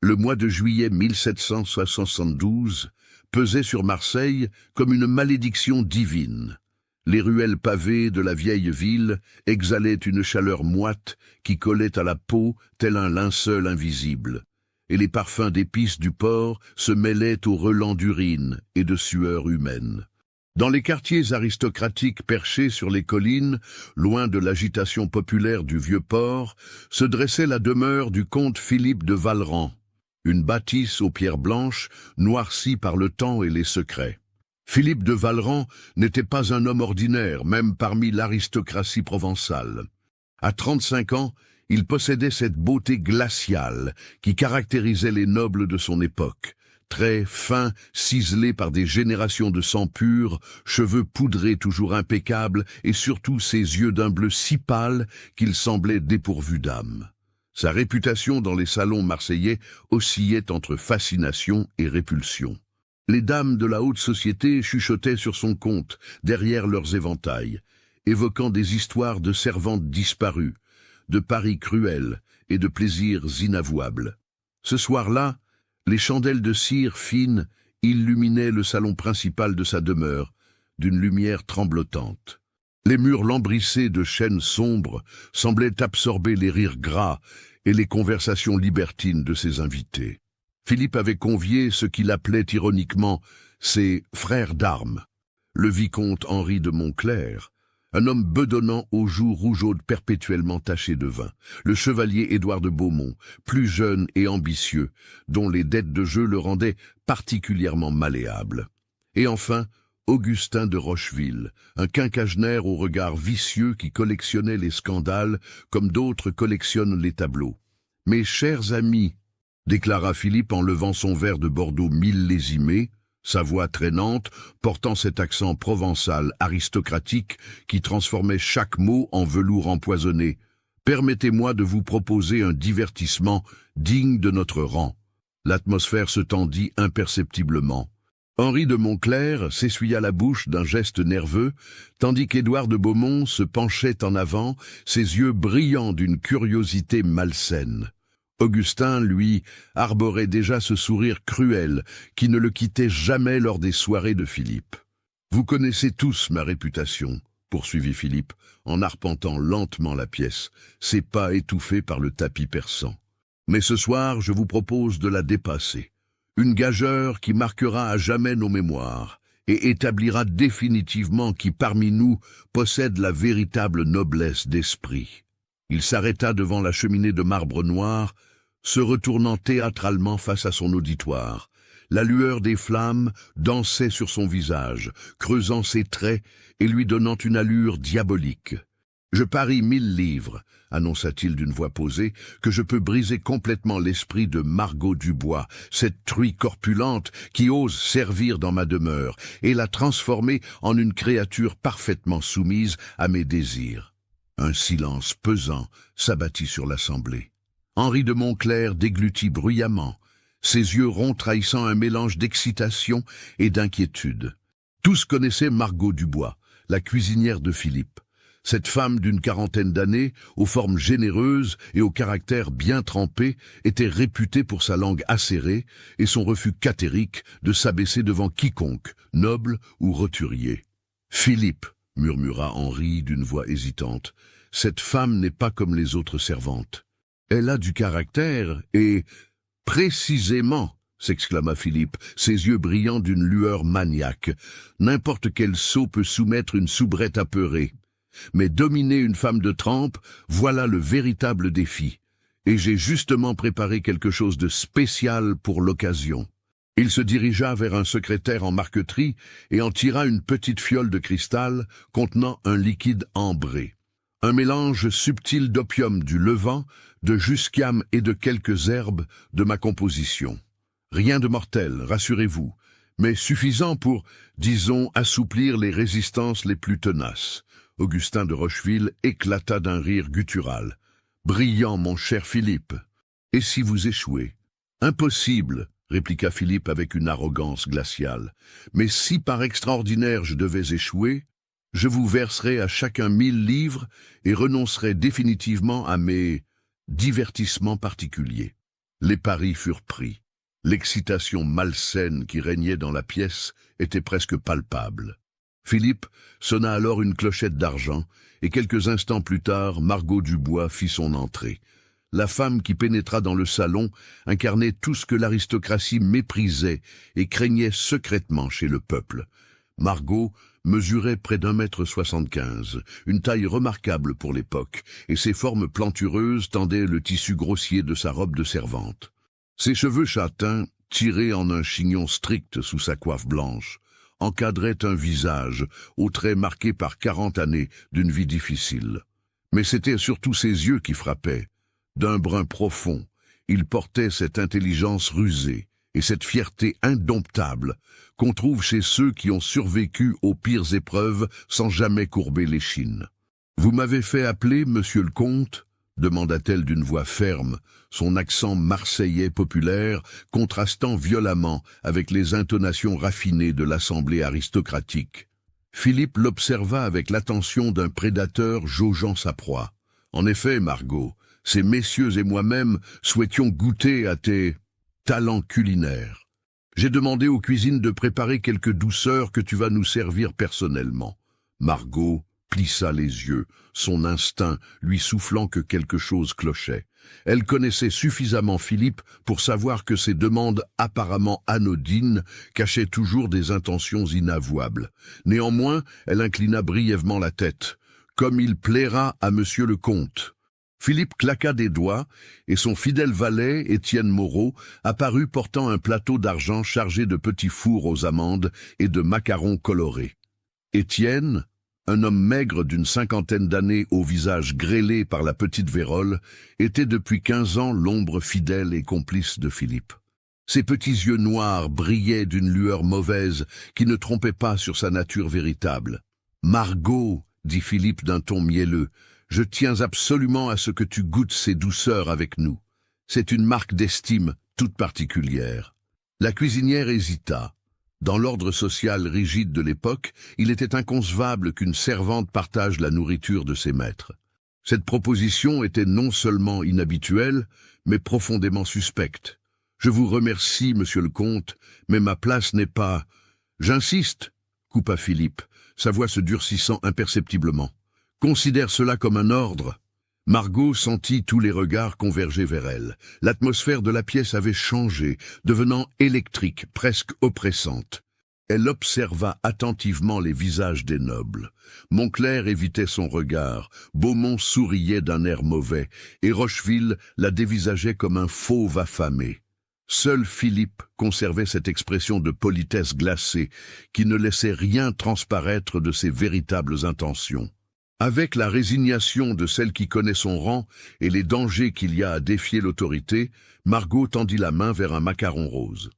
Le mois de juillet 1772 pesait sur Marseille comme une malédiction divine. Les ruelles pavées de la vieille ville exhalaient une chaleur moite qui collait à la peau tel un linceul invisible, et les parfums d'épices du port se mêlaient aux relents d'urine et de sueur humaine. Dans les quartiers aristocratiques perchés sur les collines, loin de l'agitation populaire du vieux port, se dressait la demeure du comte Philippe de Vallerand, une bâtisse aux pierres blanches, noircie par le temps et les secrets. Philippe de Vallerand n'était pas un homme ordinaire, même parmi l'aristocratie provençale. À 35 ans, il possédait cette beauté glaciale qui caractérisait les nobles de son époque. Traits fins, ciselés par des générations de sang pur, cheveux poudrés toujours impeccables et surtout ses yeux d'un bleu si pâle qu'il semblait dépourvu d'âme. Sa réputation dans les salons marseillais oscillait entre fascination et répulsion. Les dames de la haute société chuchotaient sur son compte, derrière leurs éventails, évoquant des histoires de servantes disparues, de paris cruels et de plaisirs inavouables. Ce soir-là, les chandelles de cire fine illuminaient le salon principal de sa demeure, d'une lumière tremblotante. Les murs lambrissés de chênes sombres semblaient absorber les rires gras et les conversations libertines de ses invités. Philippe avait convié ce qu'il appelait ironiquement ses « frères d'armes », le vicomte Henri de Montclerc, un homme bedonnant aux joues rougeaudes perpétuellement tachées de vin, le chevalier Édouard de Beaumont, plus jeune et ambitieux, dont les dettes de jeu le rendaient particulièrement malléable. Et enfin, Augustin de Rocheville, un quinquagénaire au regard vicieux qui collectionnait les scandales comme d'autres collectionnent les tableaux. « Mes chers amis », déclara Philippe en levant son verre de Bordeaux millésimé, sa voix traînante, portant cet accent provençal aristocratique qui transformait chaque mot en velours empoisonné. « Permettez-moi de vous proposer un divertissement digne de notre rang. » L'atmosphère se tendit imperceptiblement. Henri de Montclerc s'essuya la bouche d'un geste nerveux, tandis qu'Édouard de Beaumont se penchait en avant, ses yeux brillants d'une curiosité malsaine. Augustin, lui, arborait déjà ce sourire cruel qui ne le quittait jamais lors des soirées de Philippe. « Vous connaissez tous ma réputation, » poursuivit Philippe, en arpentant lentement la pièce, ses pas étouffés par le tapis persan. « Mais ce soir, je vous propose de la dépasser. Une gageure qui marquera à jamais nos mémoires et établira définitivement qui parmi nous possède la véritable noblesse d'esprit. » Il s'arrêta devant la cheminée de marbre noir, se retournant théâtralement face à son auditoire. La lueur des flammes dansait sur son visage, creusant ses traits et lui donnant une allure diabolique. « Je parie 1000 livres, » annonça-t-il d'une voix posée, « que je peux briser complètement l'esprit de Margot Dubois, cette truie corpulente qui ose servir dans ma demeure, et la transformer en une créature parfaitement soumise à mes désirs. » Un silence pesant s'abattit sur l'assemblée. Henri de Montclerc déglutit bruyamment, ses yeux ronds trahissant un mélange d'excitation et d'inquiétude. Tous connaissaient Margot Dubois, la cuisinière de Philippe. Cette femme d'une quarantaine d'années, aux formes généreuses et au caractère bien trempé, était réputée pour sa langue acérée et son refus catérique de s'abaisser devant quiconque, noble ou roturier. « Philippe », murmura Henri d'une voix hésitante, « cette femme n'est pas comme les autres servantes. Elle a du caractère et... » « Précisément !» s'exclama Philippe, ses yeux brillants d'une lueur maniaque. « N'importe quel sot peut soumettre une soubrette apeurée. Mais dominer une femme de trempe, voilà le véritable défi. Et j'ai justement préparé quelque chose de spécial pour l'occasion. » Il se dirigea vers un secrétaire en marqueterie et en tira une petite fiole de cristal contenant un liquide ambré. Un mélange subtil d'opium du Levant, de jusquiam et de quelques herbes de ma composition. Rien de mortel, rassurez-vous, mais suffisant pour, disons, assouplir les résistances les plus tenaces. Augustin de Rocheville éclata d'un rire guttural. « Brillant, mon cher Philippe. Et si vous échouez ?»« Impossible, » répliqua Philippe avec une arrogance glaciale. « Mais si par extraordinaire je devais échouer, je vous verserai à chacun 1000 livres et renoncerai définitivement à mes divertissements particuliers. » Les paris furent pris. L'excitation malsaine qui régnait dans la pièce était presque palpable. Philippe sonna alors une clochette d'argent, et quelques instants plus tard, Margot Dubois fit son entrée. La femme qui pénétra dans le salon incarnait tout ce que l'aristocratie méprisait et craignait secrètement chez le peuple. Margot mesurait près d'1,75 m, une taille remarquable pour l'époque, et ses formes plantureuses tendaient le tissu grossier de sa robe de servante. Ses cheveux châtains, tirés en un chignon strict sous sa coiffe blanche, encadraient un visage aux traits marqués par 40 années d'une vie difficile. Mais c'étaient surtout ses yeux qui frappaient. D'un brun profond, il portait cette intelligence rusée et cette fierté indomptable qu'on trouve chez ceux qui ont survécu aux pires épreuves sans jamais courber l'échine. « Vous m'avez fait appeler, monsieur le comte ?» demanda-t-elle d'une voix ferme, son accent marseillais populaire contrastant violemment avec les intonations raffinées de l'assemblée aristocratique. Philippe l'observa avec l'attention d'un prédateur jaugeant sa proie. « En effet, Margot, ces messieurs et moi-même souhaitions goûter à tes talents culinaires. J'ai demandé aux cuisines de préparer quelques douceurs que tu vas nous servir personnellement. » Margot plissa les yeux, son instinct lui soufflant que quelque chose clochait. Elle connaissait suffisamment Philippe pour savoir que ces demandes apparemment anodines cachaient toujours des intentions inavouables. Néanmoins, elle inclina brièvement la tête. « Comme il plaira à monsieur le comte. » Philippe claqua des doigts, et son fidèle valet, Étienne Moreau, apparut portant un plateau d'argent chargé de petits fours aux amandes et de macarons colorés. Étienne, un homme maigre d'une 50aine d'années au visage grêlé par la petite vérole, était depuis 15 ans l'ombre fidèle et complice de Philippe. Ses petits yeux noirs brillaient d'une lueur mauvaise qui ne trompait pas sur sa nature véritable. « Margot, » dit Philippe d'un ton mielleux, « je tiens absolument à ce que tu goûtes ces douceurs avec nous. C'est une marque d'estime toute particulière. » La cuisinière hésita. Dans l'ordre social rigide de l'époque, il était inconcevable qu'une servante partage la nourriture de ses maîtres. Cette proposition était non seulement inhabituelle, mais profondément suspecte. « Je vous remercie, monsieur le comte, mais ma place n'est pas... »« J'insiste, » coupa Philippe, sa voix se durcissant imperceptiblement. « Considère cela comme un ordre. » Margot sentit tous les regards converger vers elle. L'atmosphère de la pièce avait changé, devenant électrique, presque oppressante. Elle observa attentivement les visages des nobles. Montclair évitait son regard, Beaumont souriait d'un air mauvais, et Rocheville la dévisageait comme un fauve affamé. Seul Philippe conservait cette expression de politesse glacée, qui ne laissait rien transparaître de ses véritables intentions. Avec la résignation de celle qui connaît son rang et les dangers qu'il y a à défier l'autorité, Margot tendit la main vers un macaron rose.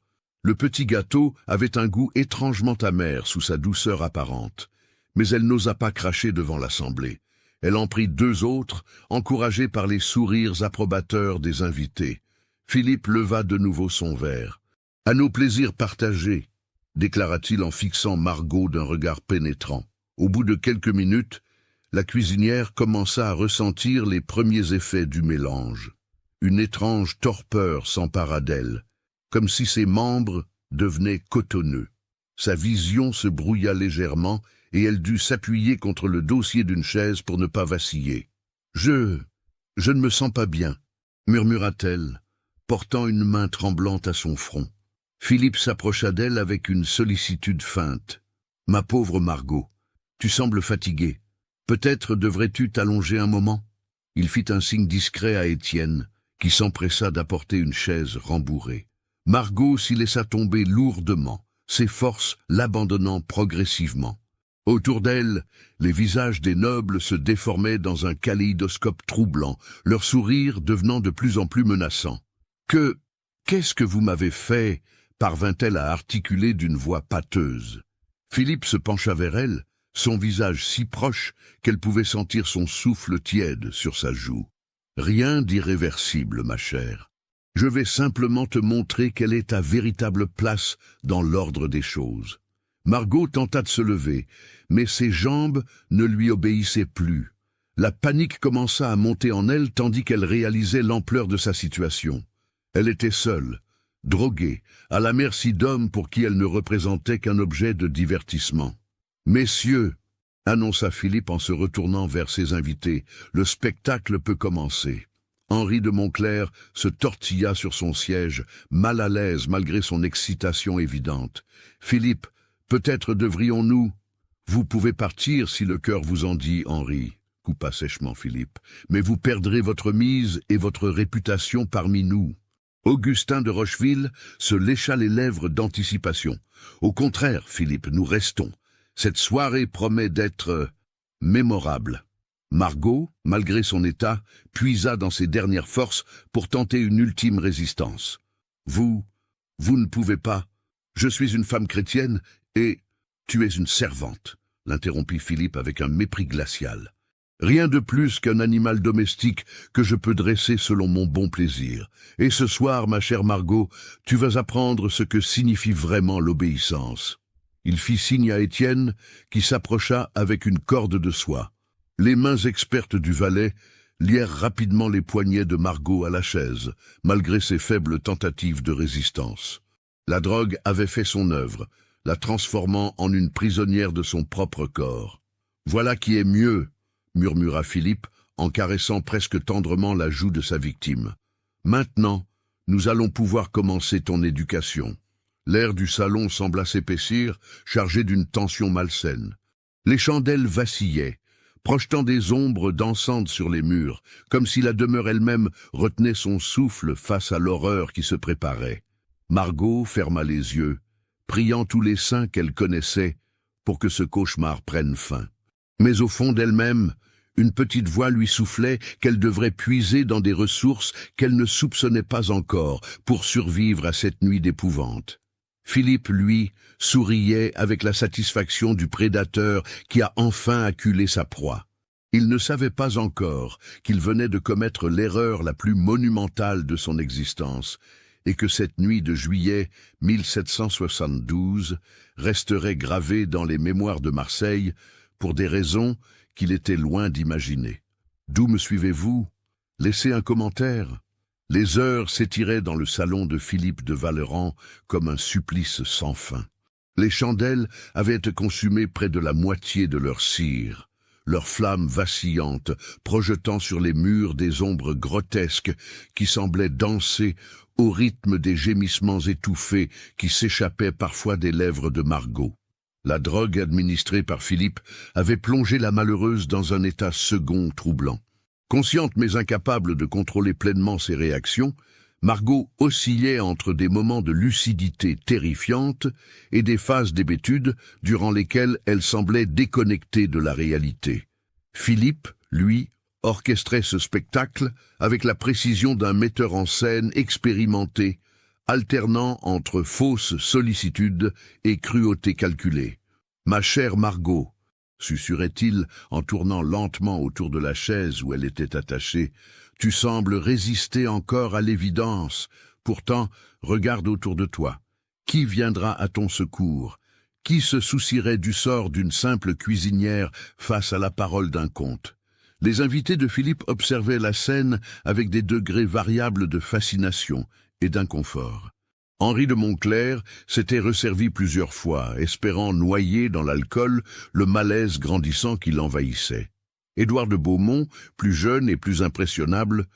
Le petit gâteau avait un goût étrangement amer sous sa douceur apparente, mais elle n'osa pas cracher devant l'assemblée. Elle en prit 2 autres, encouragée par les sourires approbateurs des invités. Philippe leva de nouveau son verre. « À nos plaisirs partagés », déclara-t-il en fixant Margot d'un regard pénétrant. Au bout de quelques minutes, la cuisinière commença à ressentir les premiers effets du mélange. Une étrange torpeur s'empara d'elle, comme si ses membres devenaient cotonneux. Sa vision se brouilla légèrement et elle dut s'appuyer contre le dossier d'une chaise pour ne pas vaciller. « Je ne me sens pas bien », murmura-t-elle, portant une main tremblante à son front. Philippe s'approcha d'elle avec une sollicitude feinte. « Ma pauvre Margot, tu sembles fatiguée. Peut-être devrais-tu t'allonger un moment ?» Il fit un signe discret à Étienne, qui s'empressa d'apporter une chaise rembourrée. Margot s'y laissa tomber lourdement, ses forces l'abandonnant progressivement. Autour d'elle, les visages des nobles se déformaient dans un kaléidoscope troublant, leur sourire devenant de plus en plus menaçant. « Qu'est-ce que vous m'avez fait ?» parvint-elle à articuler d'une voix pâteuse. Philippe se pencha vers elle, son visage si proche qu'elle pouvait sentir son souffle tiède sur sa joue. « Rien d'irréversible, ma chère. Je vais simplement te montrer quelle est ta véritable place dans l'ordre des choses. » Margot tenta de se lever, mais ses jambes ne lui obéissaient plus. La panique commença à monter en elle tandis qu'elle réalisait l'ampleur de sa situation. Elle était seule, droguée, à la merci d'hommes pour qui elle ne représentait qu'un objet de divertissement. « Messieurs !» annonça Philippe en se retournant vers ses invités, « le spectacle peut commencer. » Henri de Montclair se tortilla sur son siège, mal à l'aise malgré son excitation évidente. « Philippe, peut-être devrions-nous... »« Vous pouvez partir si le cœur vous en dit, Henri, » coupa sèchement Philippe, « mais vous perdrez votre mise et votre réputation parmi nous. » Augustin de Rocheville se lécha les lèvres d'anticipation. « Au contraire, Philippe, nous restons. Cette soirée promet d'être mémorable. » Margot, malgré son état, puisa dans ses dernières forces pour tenter une ultime résistance. « Vous ne pouvez pas. Je suis une femme chrétienne et tu es une servante, » l'interrompit Philippe avec un mépris glacial. « Rien de plus qu'un animal domestique que je peux dresser selon mon bon plaisir. Et ce soir, ma chère Margot, tu vas apprendre ce que signifie vraiment l'obéissance. » Il fit signe à Étienne, qui s'approcha avec une corde de soie. Les mains expertes du valet lièrent rapidement les poignets de Margot à la chaise, malgré ses faibles tentatives de résistance. La drogue avait fait son œuvre, la transformant en une prisonnière de son propre corps. « Voilà qui est mieux !» murmura Philippe, en caressant presque tendrement la joue de sa victime. « Maintenant, nous allons pouvoir commencer ton éducation. » L'air du salon sembla s'épaissir, chargé d'une tension malsaine. Les chandelles vacillaient, projetant des ombres dansantes sur les murs, comme si la demeure elle-même retenait son souffle face à l'horreur qui se préparait. Margot ferma les yeux, priant tous les saints qu'elle connaissait pour que ce cauchemar prenne fin. Mais au fond d'elle-même, une petite voix lui soufflait qu'elle devrait puiser dans des ressources qu'elle ne soupçonnait pas encore pour survivre à cette nuit d'épouvante. Philippe, lui, souriait avec la satisfaction du prédateur qui a enfin acculé sa proie. Il ne savait pas encore qu'il venait de commettre l'erreur la plus monumentale de son existence, et que cette nuit de juillet 1772 resterait gravée dans les mémoires de Marseille pour des raisons qu'il était loin d'imaginer. D'où me suivez-vous? Laissez un commentaire. Les heures s'étiraient dans le salon de Philippe de Vallerand comme un supplice sans fin. Les chandelles avaient été consumées près de la moitié de leur cire, leurs flammes vacillantes projetant sur les murs des ombres grotesques qui semblaient danser au rythme des gémissements étouffés qui s'échappaient parfois des lèvres de Margot. La drogue administrée par Philippe avait plongé la malheureuse dans un état second troublant. Consciente mais incapable de contrôler pleinement ses réactions, Margot oscillait entre des moments de lucidité terrifiante et des phases d'hébétude durant lesquelles elle semblait déconnectée de la réalité. Philippe, lui, orchestrait ce spectacle avec la précision d'un metteur en scène expérimenté, alternant entre fausse sollicitude et cruauté calculée. « Ma chère Margot », susurrait-il en tournant lentement autour de la chaise où elle était attachée, « tu sembles résister encore à l'évidence. Pourtant, regarde autour de toi. Qui viendra à ton secours? Qui se soucierait du sort d'une simple cuisinière face à la parole d'un comte? » Les invités de Philippe observaient la scène avec des degrés variables de fascination et d'inconfort. Henri de Montclair s'était resservi plusieurs fois, espérant noyer dans l'alcool le malaise grandissant qui l'envahissait. Édouard de Beaumont, plus jeune et plus impressionnable,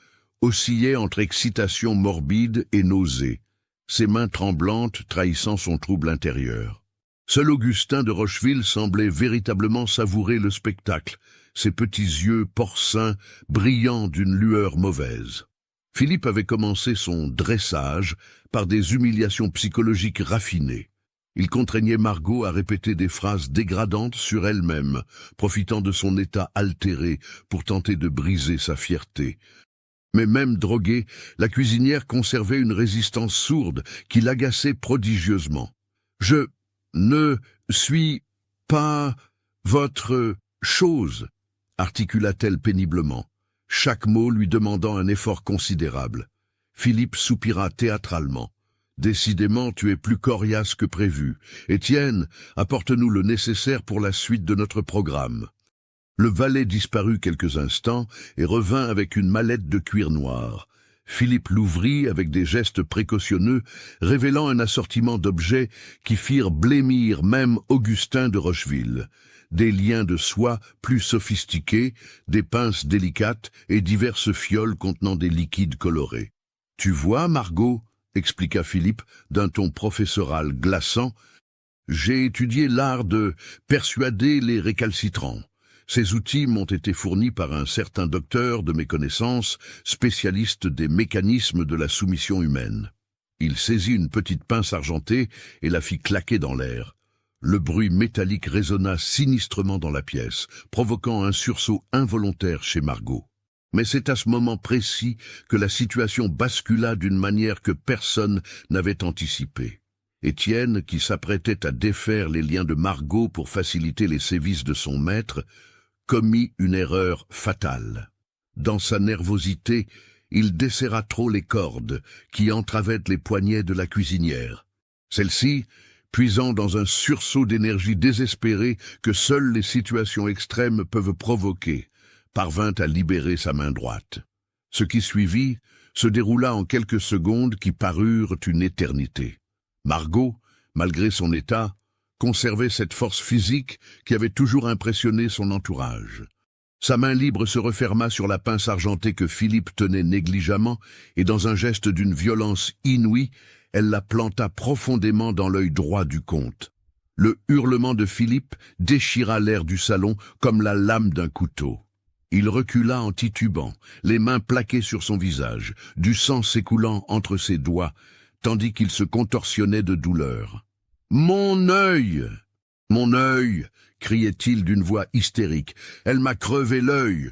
oscillait entre excitation morbide et nausée, ses mains tremblantes trahissant son trouble intérieur. Seul Augustin de Rocheville semblait véritablement savourer le spectacle, ses petits yeux porcins brillant d'une lueur mauvaise. Philippe avait commencé son dressage par des humiliations psychologiques raffinées. Il contraignait Margot à répéter des phrases dégradantes sur elle-même, profitant de son état altéré pour tenter de briser sa fierté. Mais même droguée, la cuisinière conservait une résistance sourde qui l'agaçait prodigieusement. « Je ne suis pas votre chose », articula-t-elle péniblement, chaque mot lui demandant un effort considérable. Philippe soupira théâtralement. « Décidément, tu es plus coriace que prévu. Étienne, apporte-nous le nécessaire pour la suite de notre programme. » Le valet disparut quelques instants et revint avec une mallette de cuir noir. Philippe l'ouvrit avec des gestes précautionneux, révélant un assortiment d'objets qui firent blêmir même Augustin de Rocheville. Des liens de soie plus sophistiqués, des pinces délicates et diverses fioles contenant des liquides colorés. « Tu vois, Margot » expliqua Philippe d'un ton professoral glaçant, « j'ai étudié l'art de persuader les récalcitrants. Ces outils m'ont été fournis par un certain docteur de mes connaissances, spécialiste des mécanismes de la soumission humaine. » Il saisit une petite pince argentée et la fit claquer dans l'air. Le bruit métallique résonna sinistrement dans la pièce, provoquant un sursaut involontaire chez Margot. Mais c'est à ce moment précis que la situation bascula d'une manière que personne n'avait anticipée. Étienne, qui s'apprêtait à défaire les liens de Margot pour faciliter les sévices de son maître, commit une erreur fatale. Dans sa nervosité, il desserra trop les cordes qui entravaient les poignets de la cuisinière. Celle-ci, puisant dans un sursaut d'énergie désespérée que seules les situations extrêmes peuvent provoquer, parvint à libérer sa main droite. Ce qui suivit se déroula en quelques secondes qui parurent une éternité. Margot, malgré son état, conservait cette force physique qui avait toujours impressionné son entourage. Sa main libre se referma sur la pince argentée que Philippe tenait négligemment, et dans un geste d'une violence inouïe, elle la planta profondément dans l'œil droit du comte. Le hurlement de Philippe déchira l'air du salon comme la lame d'un couteau. Il recula en titubant, les mains plaquées sur son visage, du sang s'écoulant entre ses doigts, tandis qu'il se contorsionnait de douleur. « Mon œil ! Mon œil !» criait-il d'une voix hystérique. « Elle m'a crevé l'œil !»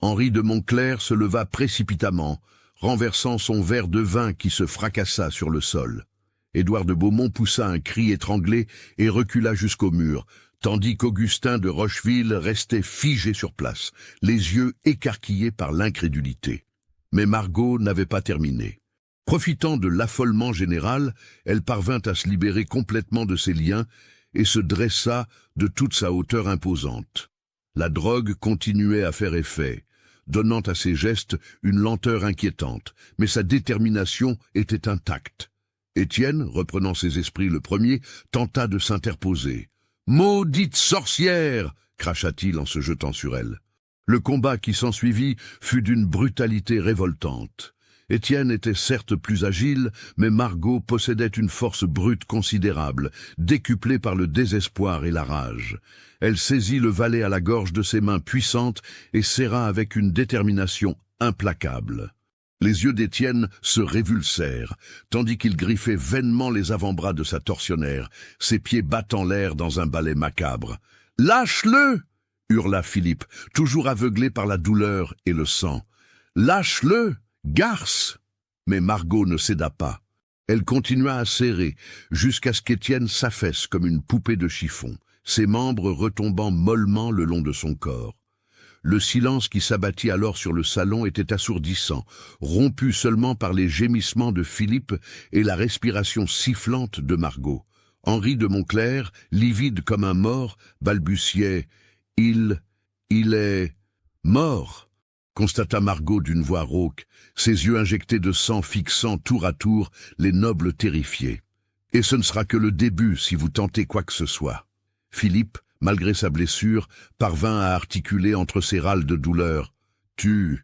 Henri de Montclair se leva précipitamment, renversant son verre de vin qui se fracassa sur le sol. Édouard de Beaumont poussa un cri étranglé et recula jusqu'au mur, tandis qu'Augustin de Rocheville restait figé sur place, les yeux écarquillés par l'incrédulité. Mais Margot n'avait pas terminé. Profitant de l'affolement général, elle parvint à se libérer complètement de ses liens et se dressa de toute sa hauteur imposante. La drogue continuait à faire effet, donnant à ses gestes une lenteur inquiétante, mais sa détermination était intacte. Étienne, reprenant ses esprits le premier, tenta de s'interposer. « Maudite sorcière !» cracha-t-il en se jetant sur elle. Le combat qui s'ensuivit fut d'une brutalité révoltante. Étienne était certes plus agile, mais Margot possédait une force brute considérable, décuplée par le désespoir et la rage. Elle saisit le valet à la gorge de ses mains puissantes et serra avec une détermination implacable. Les yeux d'Étienne se révulsèrent, tandis qu'il griffait vainement les avant-bras de sa tortionnaire, ses pieds battant l'air dans un ballet macabre. « Lâche-le !» hurla Philippe, toujours aveuglé par la douleur et le sang. « Lâche-le ! Garce !» Mais Margot ne céda pas. Elle continua à serrer, jusqu'à ce qu'Étienne s'affaisse comme une poupée de chiffon, ses membres retombant mollement le long de son corps. Le silence qui s'abattit alors sur le salon était assourdissant, rompu seulement par les gémissements de Philippe et la respiration sifflante de Margot. Henri de Montclair, livide comme un mort, balbutiait « Il est mort !» constata Margot d'une voix rauque, ses yeux injectés de sang fixant tour à tour les nobles terrifiés. « Et ce ne sera que le début si vous tentez quoi que ce soit. » Philippe, malgré sa blessure, parvint à articuler entre ses râles de douleur. « Tu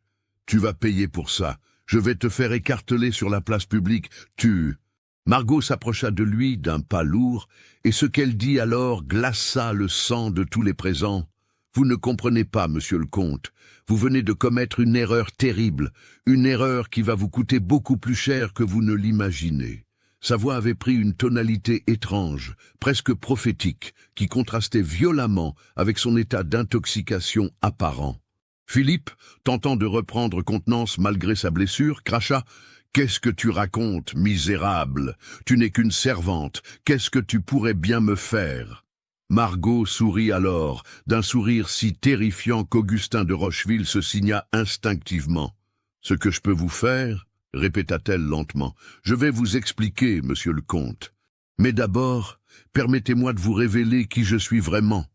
vas payer pour ça. Je vais te faire écarteler sur la place publique. Tu... » Margot s'approcha de lui d'un pas lourd, et ce qu'elle dit alors glaça le sang de tous les présents. « Vous ne comprenez pas, monsieur le comte. Vous venez de commettre une erreur terrible, une erreur qui va vous coûter beaucoup plus cher que vous ne l'imaginez. » Sa voix avait pris une tonalité étrange, presque prophétique, qui contrastait violemment avec son état d'intoxication apparent. Philippe, tentant de reprendre contenance malgré sa blessure, cracha « Qu'est-ce que tu racontes, misérable? Tu n'es qu'une servante. Qu'est-ce que tu pourrais bien me faire ?» Margot sourit alors, d'un sourire si terrifiant qu'Augustin de Rocheville se signa instinctivement. « Ce que je peux vous faire ?» répéta-t-elle lentement. « Je vais vous expliquer, monsieur le comte. Mais d'abord, permettez-moi de vous révéler qui je suis vraiment. »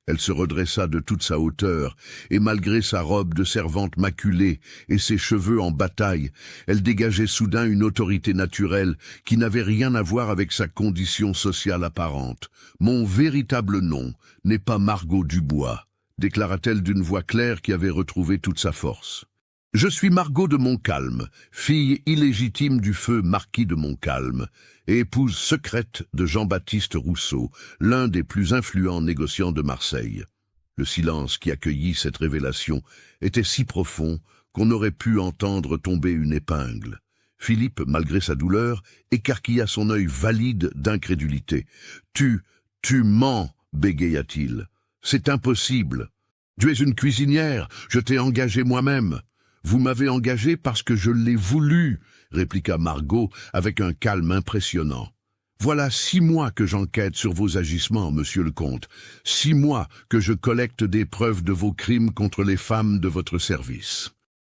Elle se redressa de toute sa hauteur, et malgré sa robe de servante maculée et ses cheveux en bataille, elle dégageait soudain une autorité naturelle qui n'avait rien à voir avec sa condition sociale apparente. « Mon véritable nom n'est pas Margot Dubois », déclara-t-elle d'une voix claire qui avait retrouvé toute sa force. « Je suis Margot de Montcalm, fille illégitime du feu marquis de Montcalm, et épouse secrète de Jean-Baptiste Rousseau, l'un des plus influents négociants de Marseille. » Le silence qui accueillit cette révélation était si profond qu'on aurait pu entendre tomber une épingle. Philippe, malgré sa douleur, écarquilla son œil valide d'incrédulité. « Tu mens, bégaya-t-il. C'est impossible. Tu es une cuisinière, je t'ai engagée moi-même. » « Vous m'avez engagé parce que je l'ai voulu, » répliqua Margot avec un calme impressionnant. « Voilà 6 mois que j'enquête sur vos agissements, monsieur le comte. 6 mois que je collecte des preuves de vos crimes contre les femmes de votre service.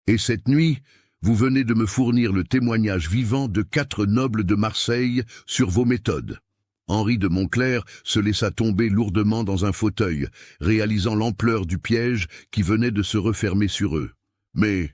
Et cette nuit, vous venez de me fournir le témoignage vivant de 4 nobles de Marseille sur vos méthodes. » Henri de Montclair se laissa tomber lourdement dans un fauteuil, réalisant l'ampleur du piège qui venait de se refermer sur eux. Mais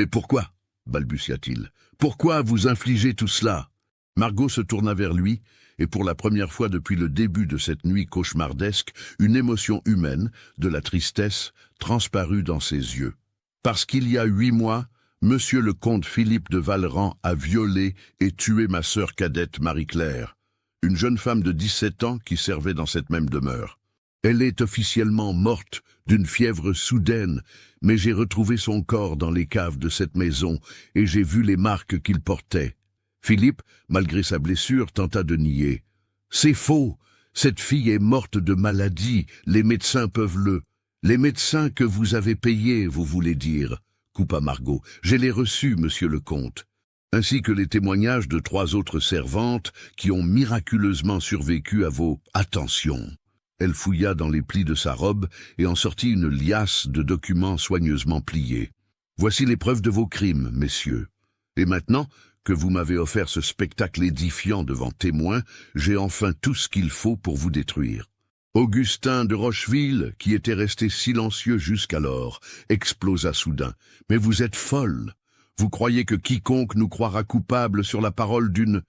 pourquoi » balbutia-t-il. « Pourquoi vous infligez tout cela ?» Margot se tourna vers lui, et pour la première fois depuis le début de cette nuit cauchemardesque, une émotion humaine, de la tristesse, transparut dans ses yeux. « Parce qu'il y a 8 mois, monsieur le comte Philippe de Vallerand a violé et tué ma sœur cadette Marie-Claire, une jeune femme de 17 ans qui servait dans cette même demeure. Elle est officiellement morte d'une fièvre soudaine, mais j'ai retrouvé son corps dans les caves de cette maison et j'ai vu les marques qu'il portait. » Philippe, malgré sa blessure, tenta de nier. « C'est faux, cette fille est morte de maladie, les médecins peuvent le... »« Les médecins que vous avez payés, vous voulez dire, » coupa Margot. « Je les reçus, monsieur le comte. » Ainsi que les témoignages de 3 autres servantes qui ont miraculeusement survécu à vos « attentions ». Elle fouilla dans les plis de sa robe et en sortit une liasse de documents soigneusement pliés. « Voici les preuves de vos crimes, messieurs. Et maintenant que vous m'avez offert ce spectacle édifiant devant témoins, j'ai enfin tout ce qu'il faut pour vous détruire. » Augustin de Rocheville, qui était resté silencieux jusqu'alors, explosa soudain. « Mais vous êtes folle. Vous croyez que quiconque nous croira coupable sur la parole d'une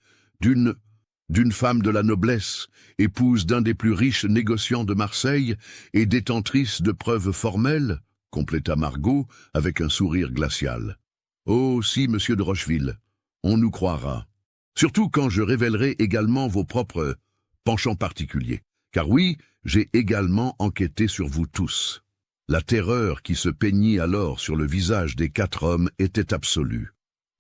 femme de la noblesse, épouse d'un des plus riches négociants de Marseille et détentrice de preuves formelles, » compléta Margot avec un sourire glacial. « Oh, si, monsieur de Rocheville, on nous croira. Surtout quand je révélerai également vos propres penchants particuliers. Car oui, j'ai également enquêté sur vous tous. » La terreur qui se peignit alors sur le visage des 4 hommes était absolue.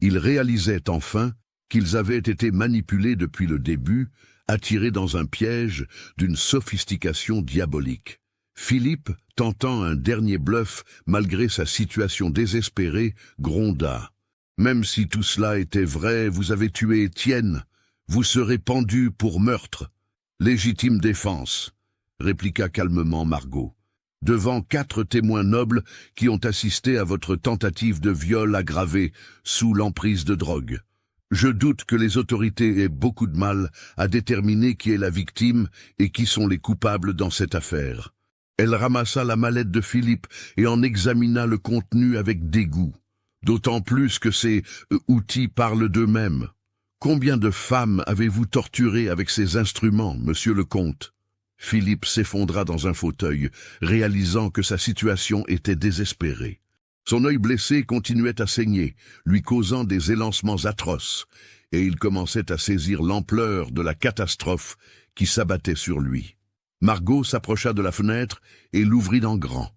Ils réalisaient enfin qu'ils avaient été manipulés depuis le début, attirés dans un piège d'une sophistication diabolique. Philippe, tentant un dernier bluff malgré sa situation désespérée, gronda. « Même si tout cela était vrai, vous avez tué Étienne. Vous serez pendu pour meurtre. »« Légitime défense, » répliqua calmement Margot, devant 4 témoins nobles qui ont assisté à votre tentative de viol aggravé sous l'emprise de drogue. Je doute que les autorités aient beaucoup de mal à déterminer qui est la victime et qui sont les coupables dans cette affaire. » Elle ramassa la mallette de Philippe et en examina le contenu avec dégoût. D'autant plus que ces outils parlent d'eux-mêmes. « Combien de femmes avez-vous torturées avec ces instruments, monsieur le comte ?» Philippe s'effondra dans un fauteuil, réalisant que sa situation était désespérée. Son œil blessé continuait à saigner, lui causant des élancements atroces, et il commençait à saisir l'ampleur de la catastrophe qui s'abattait sur lui. Margot s'approcha de la fenêtre et l'ouvrit en grand.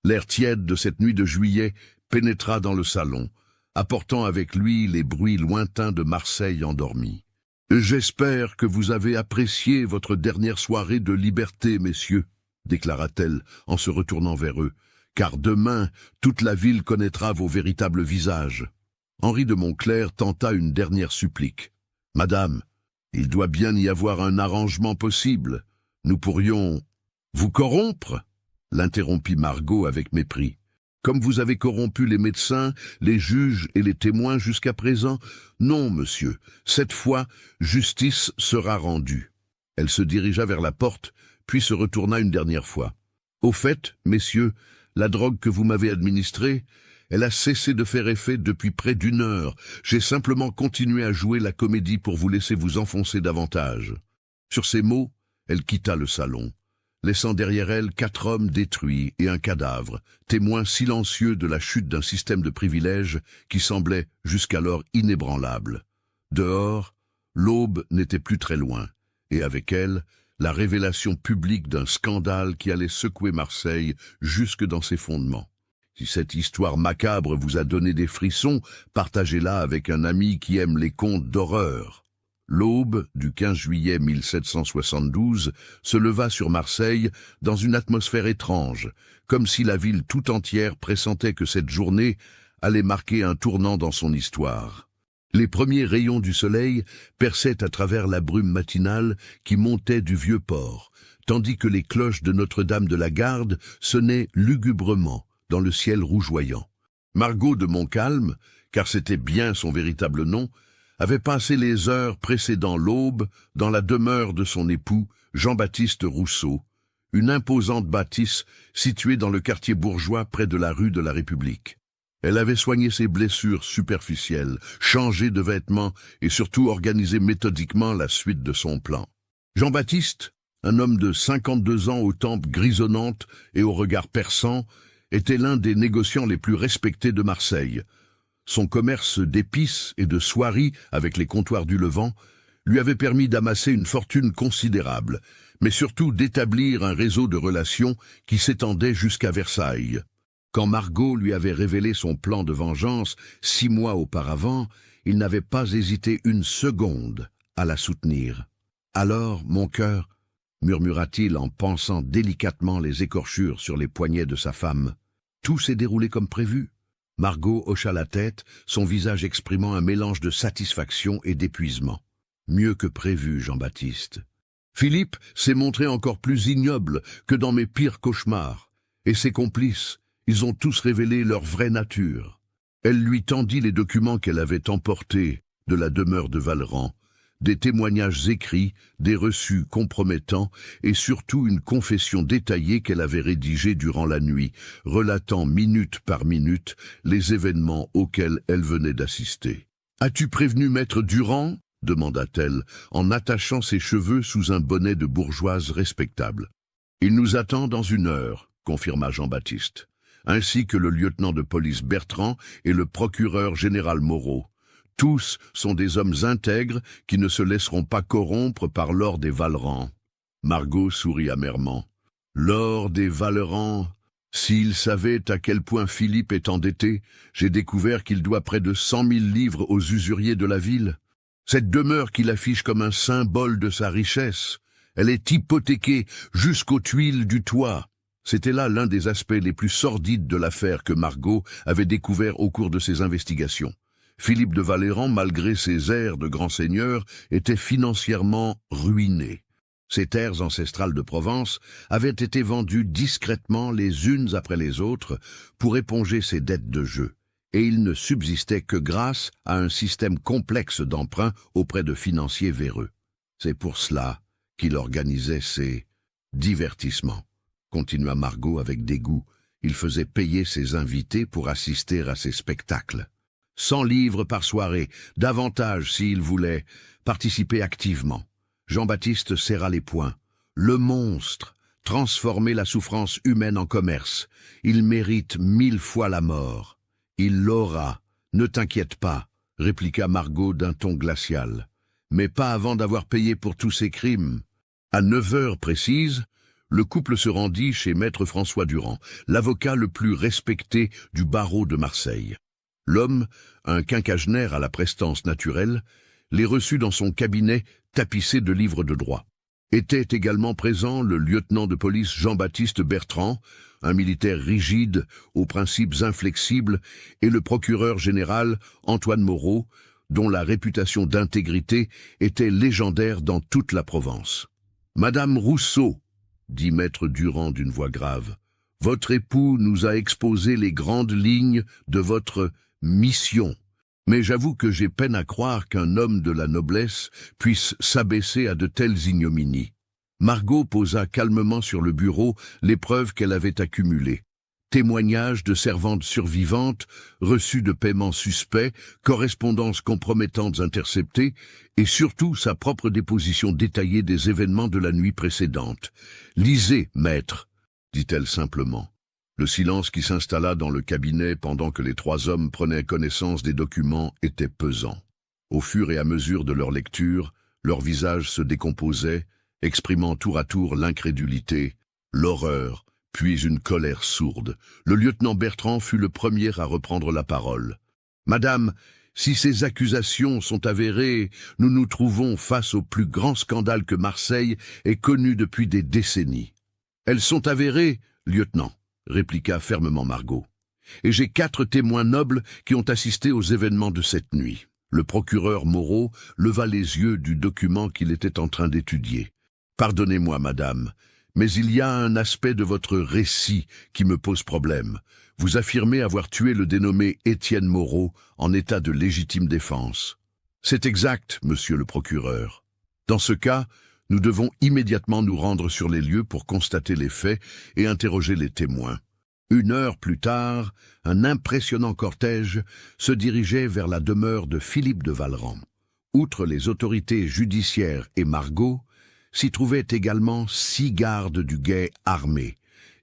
L'air tiède de cette nuit de juillet pénétra dans le salon, apportant avec lui les bruits lointains de Marseille endormie. « J'espère que vous avez apprécié votre dernière soirée de liberté, messieurs, » déclara-t-elle en se retournant vers eux, « car demain, toute la ville connaîtra vos véritables visages. » Henri de Montclair tenta une dernière supplique. « Madame, il doit bien y avoir un arrangement possible. Nous pourrions... »« Vous corrompre ?» l'interrompit Margot avec mépris. « Comme vous avez corrompu les médecins, les juges et les témoins jusqu'à présent? Non, monsieur, cette fois, justice sera rendue. » Elle se dirigea vers la porte, puis se retourna une dernière fois. « Au fait, messieurs, la drogue que vous m'avez administrée, elle a cessé de faire effet depuis près d'1 heure. J'ai simplement continué à jouer la comédie pour vous laisser vous enfoncer davantage. » Sur ces mots, elle quitta le salon, laissant derrière elle 4 hommes détruits et un cadavre, témoin silencieux de la chute d'un système de privilèges qui semblait jusqu'alors inébranlable. Dehors, l'aube n'était plus très loin, et avec elle, la révélation publique d'un scandale qui allait secouer Marseille jusque dans ses fondements. Si cette histoire macabre vous a donné des frissons, partagez-la avec un ami qui aime les contes d'horreur. L'aube du 15 juillet 1772 se leva sur Marseille dans une atmosphère étrange, comme si la ville tout entière pressentait que cette journée allait marquer un tournant dans son histoire. Les premiers rayons du soleil perçaient à travers la brume matinale qui montait du vieux port, tandis que les cloches de Notre-Dame de la Garde sonnaient lugubrement dans le ciel rougeoyant. Margot de Montcalm, car c'était bien son véritable nom, avait passé les heures précédant l'aube dans la demeure de son époux, Jean-Baptiste Rousseau, une imposante bâtisse située dans le quartier bourgeois près de la rue de la République. Elle avait soigné ses blessures superficielles, changé de vêtements et surtout organisé méthodiquement la suite de son plan. Jean-Baptiste, un homme de 52 ans aux tempes grisonnantes et au regard perçant, était l'un des négociants les plus respectés de Marseille. Son commerce d'épices et de soieries avec les comptoirs du Levant lui avait permis d'amasser une fortune considérable, mais surtout d'établir un réseau de relations qui s'étendait jusqu'à Versailles. Quand Margot lui avait révélé son plan de vengeance 6 mois auparavant, il n'avait pas hésité une seconde à la soutenir. « Alors, mon cœur, » murmura-t-il en pansant délicatement les écorchures sur les poignets de sa femme. Tout s'est déroulé comme prévu. Margot hocha la tête, son visage exprimant un mélange de satisfaction et d'épuisement. Mieux que prévu, Jean-Baptiste. Philippe s'est montré encore plus ignoble que dans mes pires cauchemars, et ses complices, ils ont tous révélé leur vraie nature. Elle lui tendit les documents qu'elle avait emportés de la demeure de Vallerand, des témoignages écrits, des reçus compromettants et surtout une confession détaillée qu'elle avait rédigée durant la nuit, relatant minute par minute les événements auxquels elle venait d'assister. « As-tu prévenu maître Durand ?» demanda-t-elle, en attachant ses cheveux sous un bonnet de bourgeoise respectable. « Il nous attend dans 1 heure, » confirma Jean-Baptiste, ainsi que le lieutenant de police Bertrand et le procureur général Moreau. Tous sont des hommes intègres qui ne se laisseront pas corrompre par l'or des Vallerand. Margot sourit amèrement. L'or des Vallerand. S'il savait à quel point Philippe est endetté, j'ai découvert qu'il doit près de 100 000 livres aux usuriers de la ville. Cette demeure qu'il affiche comme un symbole de sa richesse, elle est hypothéquée jusqu'aux tuiles du toit. C'était là l'un des aspects les plus sordides de l'affaire que Margot avait découvert au cours de ses investigations. Philippe de Vallerand, malgré ses airs de grand seigneur, était financièrement ruiné. Ses terres ancestrales de Provence avaient été vendues discrètement les unes après les autres pour éponger ses dettes de jeu, et il ne subsistait que grâce à un système complexe d'emprunt auprès de financiers véreux. C'est pour cela qu'il organisait ses divertissements, continua Margot avec dégoût. Il faisait payer ses invités pour assister à ses spectacles. 100 livres par soirée, davantage s'il voulait participer activement. Jean-Baptiste serra les poings. Le monstre, transformer la souffrance humaine en commerce. Il mérite 1000 fois la mort. Il l'aura, ne t'inquiète pas, répliqua Margot d'un ton glacial. Mais pas avant d'avoir payé pour tous ses crimes. À 9 heures précises, le couple se rendit chez maître François Durand, l'avocat le plus respecté du barreau de Marseille. L'homme, un quinquagénaire à la prestance naturelle, les reçut dans son cabinet tapissé de livres de droit. Était également présent le lieutenant de police Jean-Baptiste Bertrand, un militaire rigide, aux principes inflexibles, et le procureur général Antoine Moreau, dont la réputation d'intégrité était légendaire dans toute la Provence. « Madame Rousseau, » dit maître Durand d'une voix grave, « votre époux nous a exposé les grandes lignes de votre mission. Mais j'avoue que j'ai peine à croire qu'un homme de la noblesse puisse s'abaisser à de telles ignominies. » Margot posa calmement sur le bureau les preuves qu'elle avait accumulées. Témoignages de servantes survivantes, reçus de paiements suspects, correspondances compromettantes interceptées, et surtout sa propre déposition détaillée des événements de la nuit précédente. « Lisez, maître », dit-elle simplement. Le silence qui s'installa dans le cabinet pendant que les trois hommes prenaient connaissance des documents était pesant. Au fur et à mesure de leur lecture, leurs visages se décomposaient, exprimant tour à tour l'incrédulité, l'horreur, puis une colère sourde. Le lieutenant Bertrand fut le premier à reprendre la parole. « Madame, si ces accusations sont avérées, nous nous trouvons face au plus grand scandale que Marseille ait connu depuis des décennies. »« Elles sont avérées, lieutenant, » répliqua fermement Margot. « Et j'ai 4 témoins nobles qui ont assisté aux événements de cette nuit. » Le procureur Moreau leva les yeux du document qu'il était en train d'étudier. « Pardonnez-moi, madame, mais il y a un aspect de votre récit qui me pose problème. Vous affirmez avoir tué le dénommé Étienne Moreau en état de légitime défense. C'est exact, monsieur le procureur. Dans ce cas, nous devons immédiatement nous rendre sur les lieux pour constater les faits et interroger les témoins. » 1 heure plus tard, un impressionnant cortège se dirigeait vers la demeure de Philippe de Vallerand. Outre les autorités judiciaires et Margot, s'y trouvaient également 6 gardes du guet armés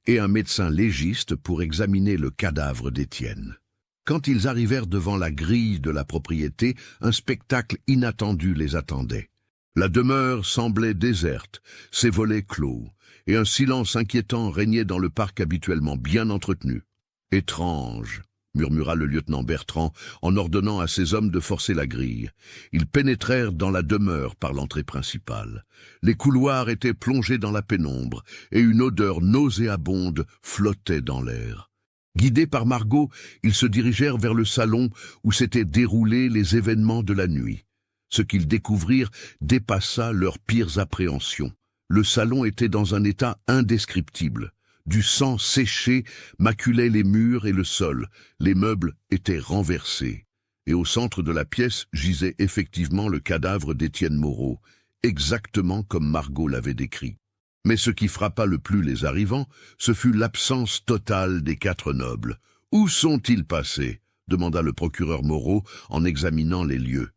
et un médecin légiste pour examiner le cadavre d'Étienne. Quand ils arrivèrent devant la grille de la propriété, un spectacle inattendu les attendait. La demeure semblait déserte, ses volets clos, et un silence inquiétant régnait dans le parc habituellement bien entretenu. « Étrange !» murmura le lieutenant Bertrand en ordonnant à ses hommes de forcer la grille. Ils pénétrèrent dans la demeure par l'entrée principale. Les couloirs étaient plongés dans la pénombre et une odeur nauséabonde flottait dans l'air. Guidés par Margot, ils se dirigèrent vers le salon où s'étaient déroulés les événements de la nuit. Ce qu'ils découvrirent dépassa leurs pires appréhensions. Le salon était dans un état indescriptible. Du sang séché maculait les murs et le sol. Les meubles étaient renversés. Et au centre de la pièce gisait effectivement le cadavre d'Étienne Moreau, exactement comme Margot l'avait décrit. Mais ce qui frappa le plus les arrivants, ce fut l'absence totale des 4 nobles. « Où sont-ils passés ?» demanda le procureur Moreau en examinant les lieux.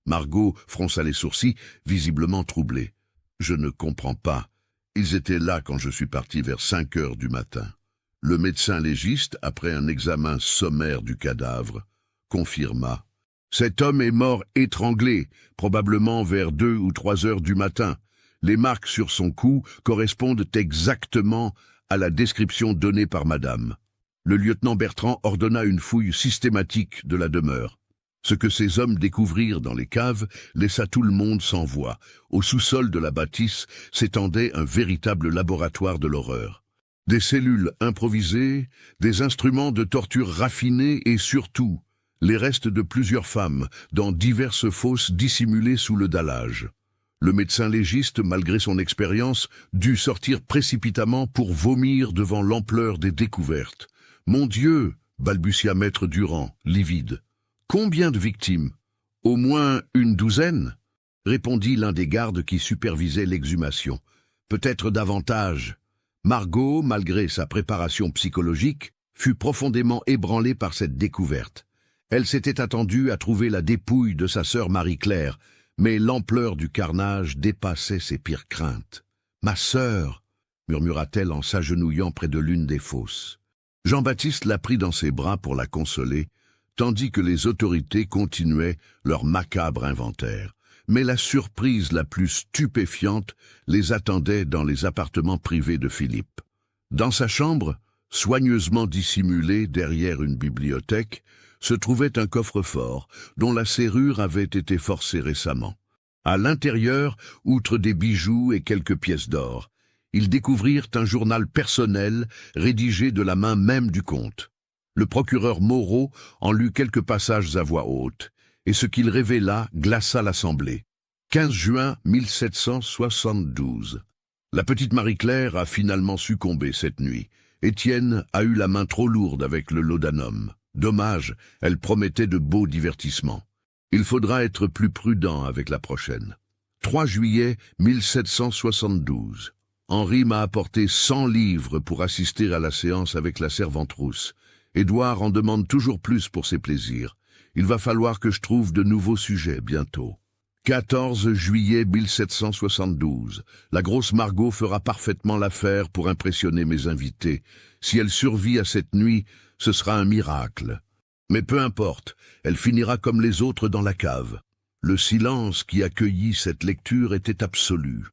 Margot fronça les sourcils, visiblement troublée. « Je ne comprends pas. Ils étaient là quand je suis parti vers 5 heures du matin. » Le médecin légiste, après un examen sommaire du cadavre, confirma. « Cet homme est mort étranglé, probablement vers 2 ou 3 heures du matin. Les marques sur son cou correspondent exactement à la description donnée par madame. » Le lieutenant Bertrand ordonna une fouille systématique de la demeure. Ce que ces hommes découvrirent dans les caves laissa tout le monde sans voix. Au sous-sol de la bâtisse s'étendait un véritable laboratoire de l'horreur. Des cellules improvisées, des instruments de torture raffinés et surtout, les restes de plusieurs femmes dans diverses fosses dissimulées sous le dallage. Le médecin légiste, malgré son expérience, dut sortir précipitamment pour vomir devant l'ampleur des découvertes. « Mon Dieu !» balbutia maître Durand, livide. « Combien de victimes ? Au moins une douzaine ?» répondit l'un des gardes qui supervisait l'exhumation. « Peut-être davantage. » Margot, malgré sa préparation psychologique, fut profondément ébranlée par cette découverte. Elle s'était attendue à trouver la dépouille de sa sœur Marie-Claire, mais l'ampleur du carnage dépassait ses pires craintes. « Ma sœur !» murmura-t-elle en s'agenouillant près de l'une des fosses. Jean-Baptiste la prit dans ses bras pour la consoler, tandis que les autorités continuaient leur macabre inventaire. Mais la surprise la plus stupéfiante les attendait dans les appartements privés de Philippe. Dans sa chambre, soigneusement dissimulée derrière une bibliothèque, se trouvait un coffre-fort dont la serrure avait été forcée récemment. À l'intérieur, outre des bijoux et quelques pièces d'or, ils découvrirent un journal personnel rédigé de la main même du comte. Le procureur Moreau en lut quelques passages à voix haute, et ce qu'il révéla glaça l'Assemblée. 15 juin 1772. La petite Marie-Claire a finalement succombé cette nuit. Étienne a eu la main trop lourde avec le laudanum. Dommage, elle promettait de beaux divertissements. Il faudra être plus prudent avec la prochaine. 3 juillet 1772. Henri m'a apporté 100 livres pour assister à la séance avec la servante rousse. Édouard en demande toujours plus pour ses plaisirs. Il va falloir que je trouve de nouveaux sujets bientôt. 14 juillet 1772. La grosse Margot fera parfaitement l'affaire pour impressionner mes invités. Si elle survit à cette nuit, ce sera un miracle. Mais peu importe, elle finira comme les autres dans la cave. Le silence qui accueillit cette lecture était absolu.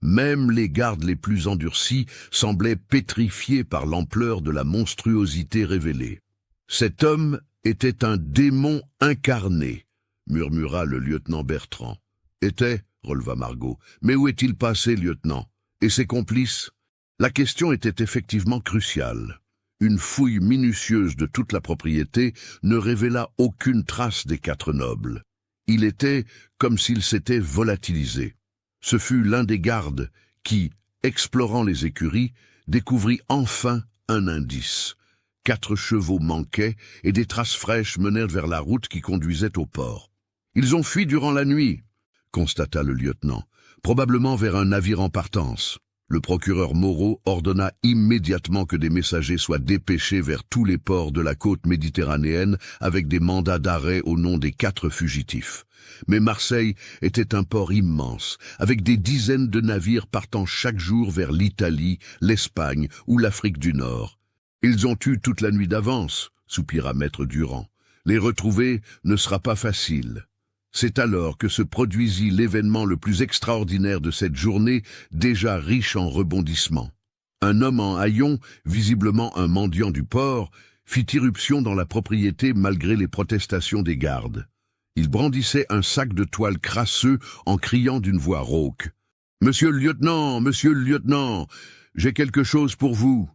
Même les gardes les plus endurcis semblaient pétrifiés par l'ampleur de la monstruosité révélée. Cet homme était un démon incarné, murmura le lieutenant Bertrand. Était, releva Margot. Mais où est-il passé, lieutenant? Et ses complices? La question était effectivement cruciale. Une fouille minutieuse de toute la propriété ne révéla aucune trace des 4 nobles. Il était comme s'il s'était volatilisé. Ce fut l'un des gardes qui, explorant les écuries, découvrit enfin un indice. 4 chevaux manquaient et des traces fraîches menèrent vers la route qui conduisait au port. « Ils ont fui durant la nuit », constata le lieutenant, « probablement vers un navire en partance. » Le procureur Moreau ordonna immédiatement que des messagers soient dépêchés vers tous les ports de la côte méditerranéenne avec des mandats d'arrêt au nom des 4 fugitifs. Mais Marseille était un port immense, avec des dizaines de navires partant chaque jour vers l'Italie, l'Espagne ou l'Afrique du Nord. « Ils ont eu toute la nuit d'avance », soupira maître Durand. « Les retrouver ne sera pas facile. » C'est alors que se produisit l'événement le plus extraordinaire de cette journée, déjà riche en rebondissements. Un homme en haillons, visiblement un mendiant du port, fit irruption dans la propriété malgré les protestations des gardes. Il brandissait un sac de toile crasseux en criant d'une voix rauque. « Monsieur le lieutenant, j'ai quelque chose pour vous !»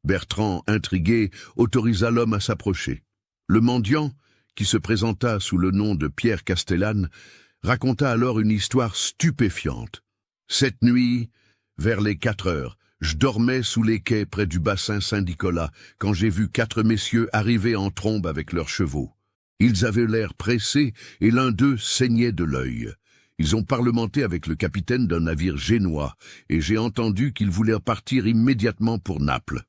Bertrand, intrigué, autorisa l'homme à s'approcher. Le mendiant, qui se présenta sous le nom de Pierre Castellane, raconta alors une histoire stupéfiante. « Cette nuit, vers les 4 heures, je dormais sous les quais près du bassin Saint-Nicolas quand j'ai vu 4 messieurs arriver en trombe avec leurs chevaux. Ils avaient l'air pressés et l'un d'eux saignait de l'œil. Ils ont parlementé avec le capitaine d'un navire génois et j'ai entendu qu'ils voulaient partir immédiatement pour Naples. »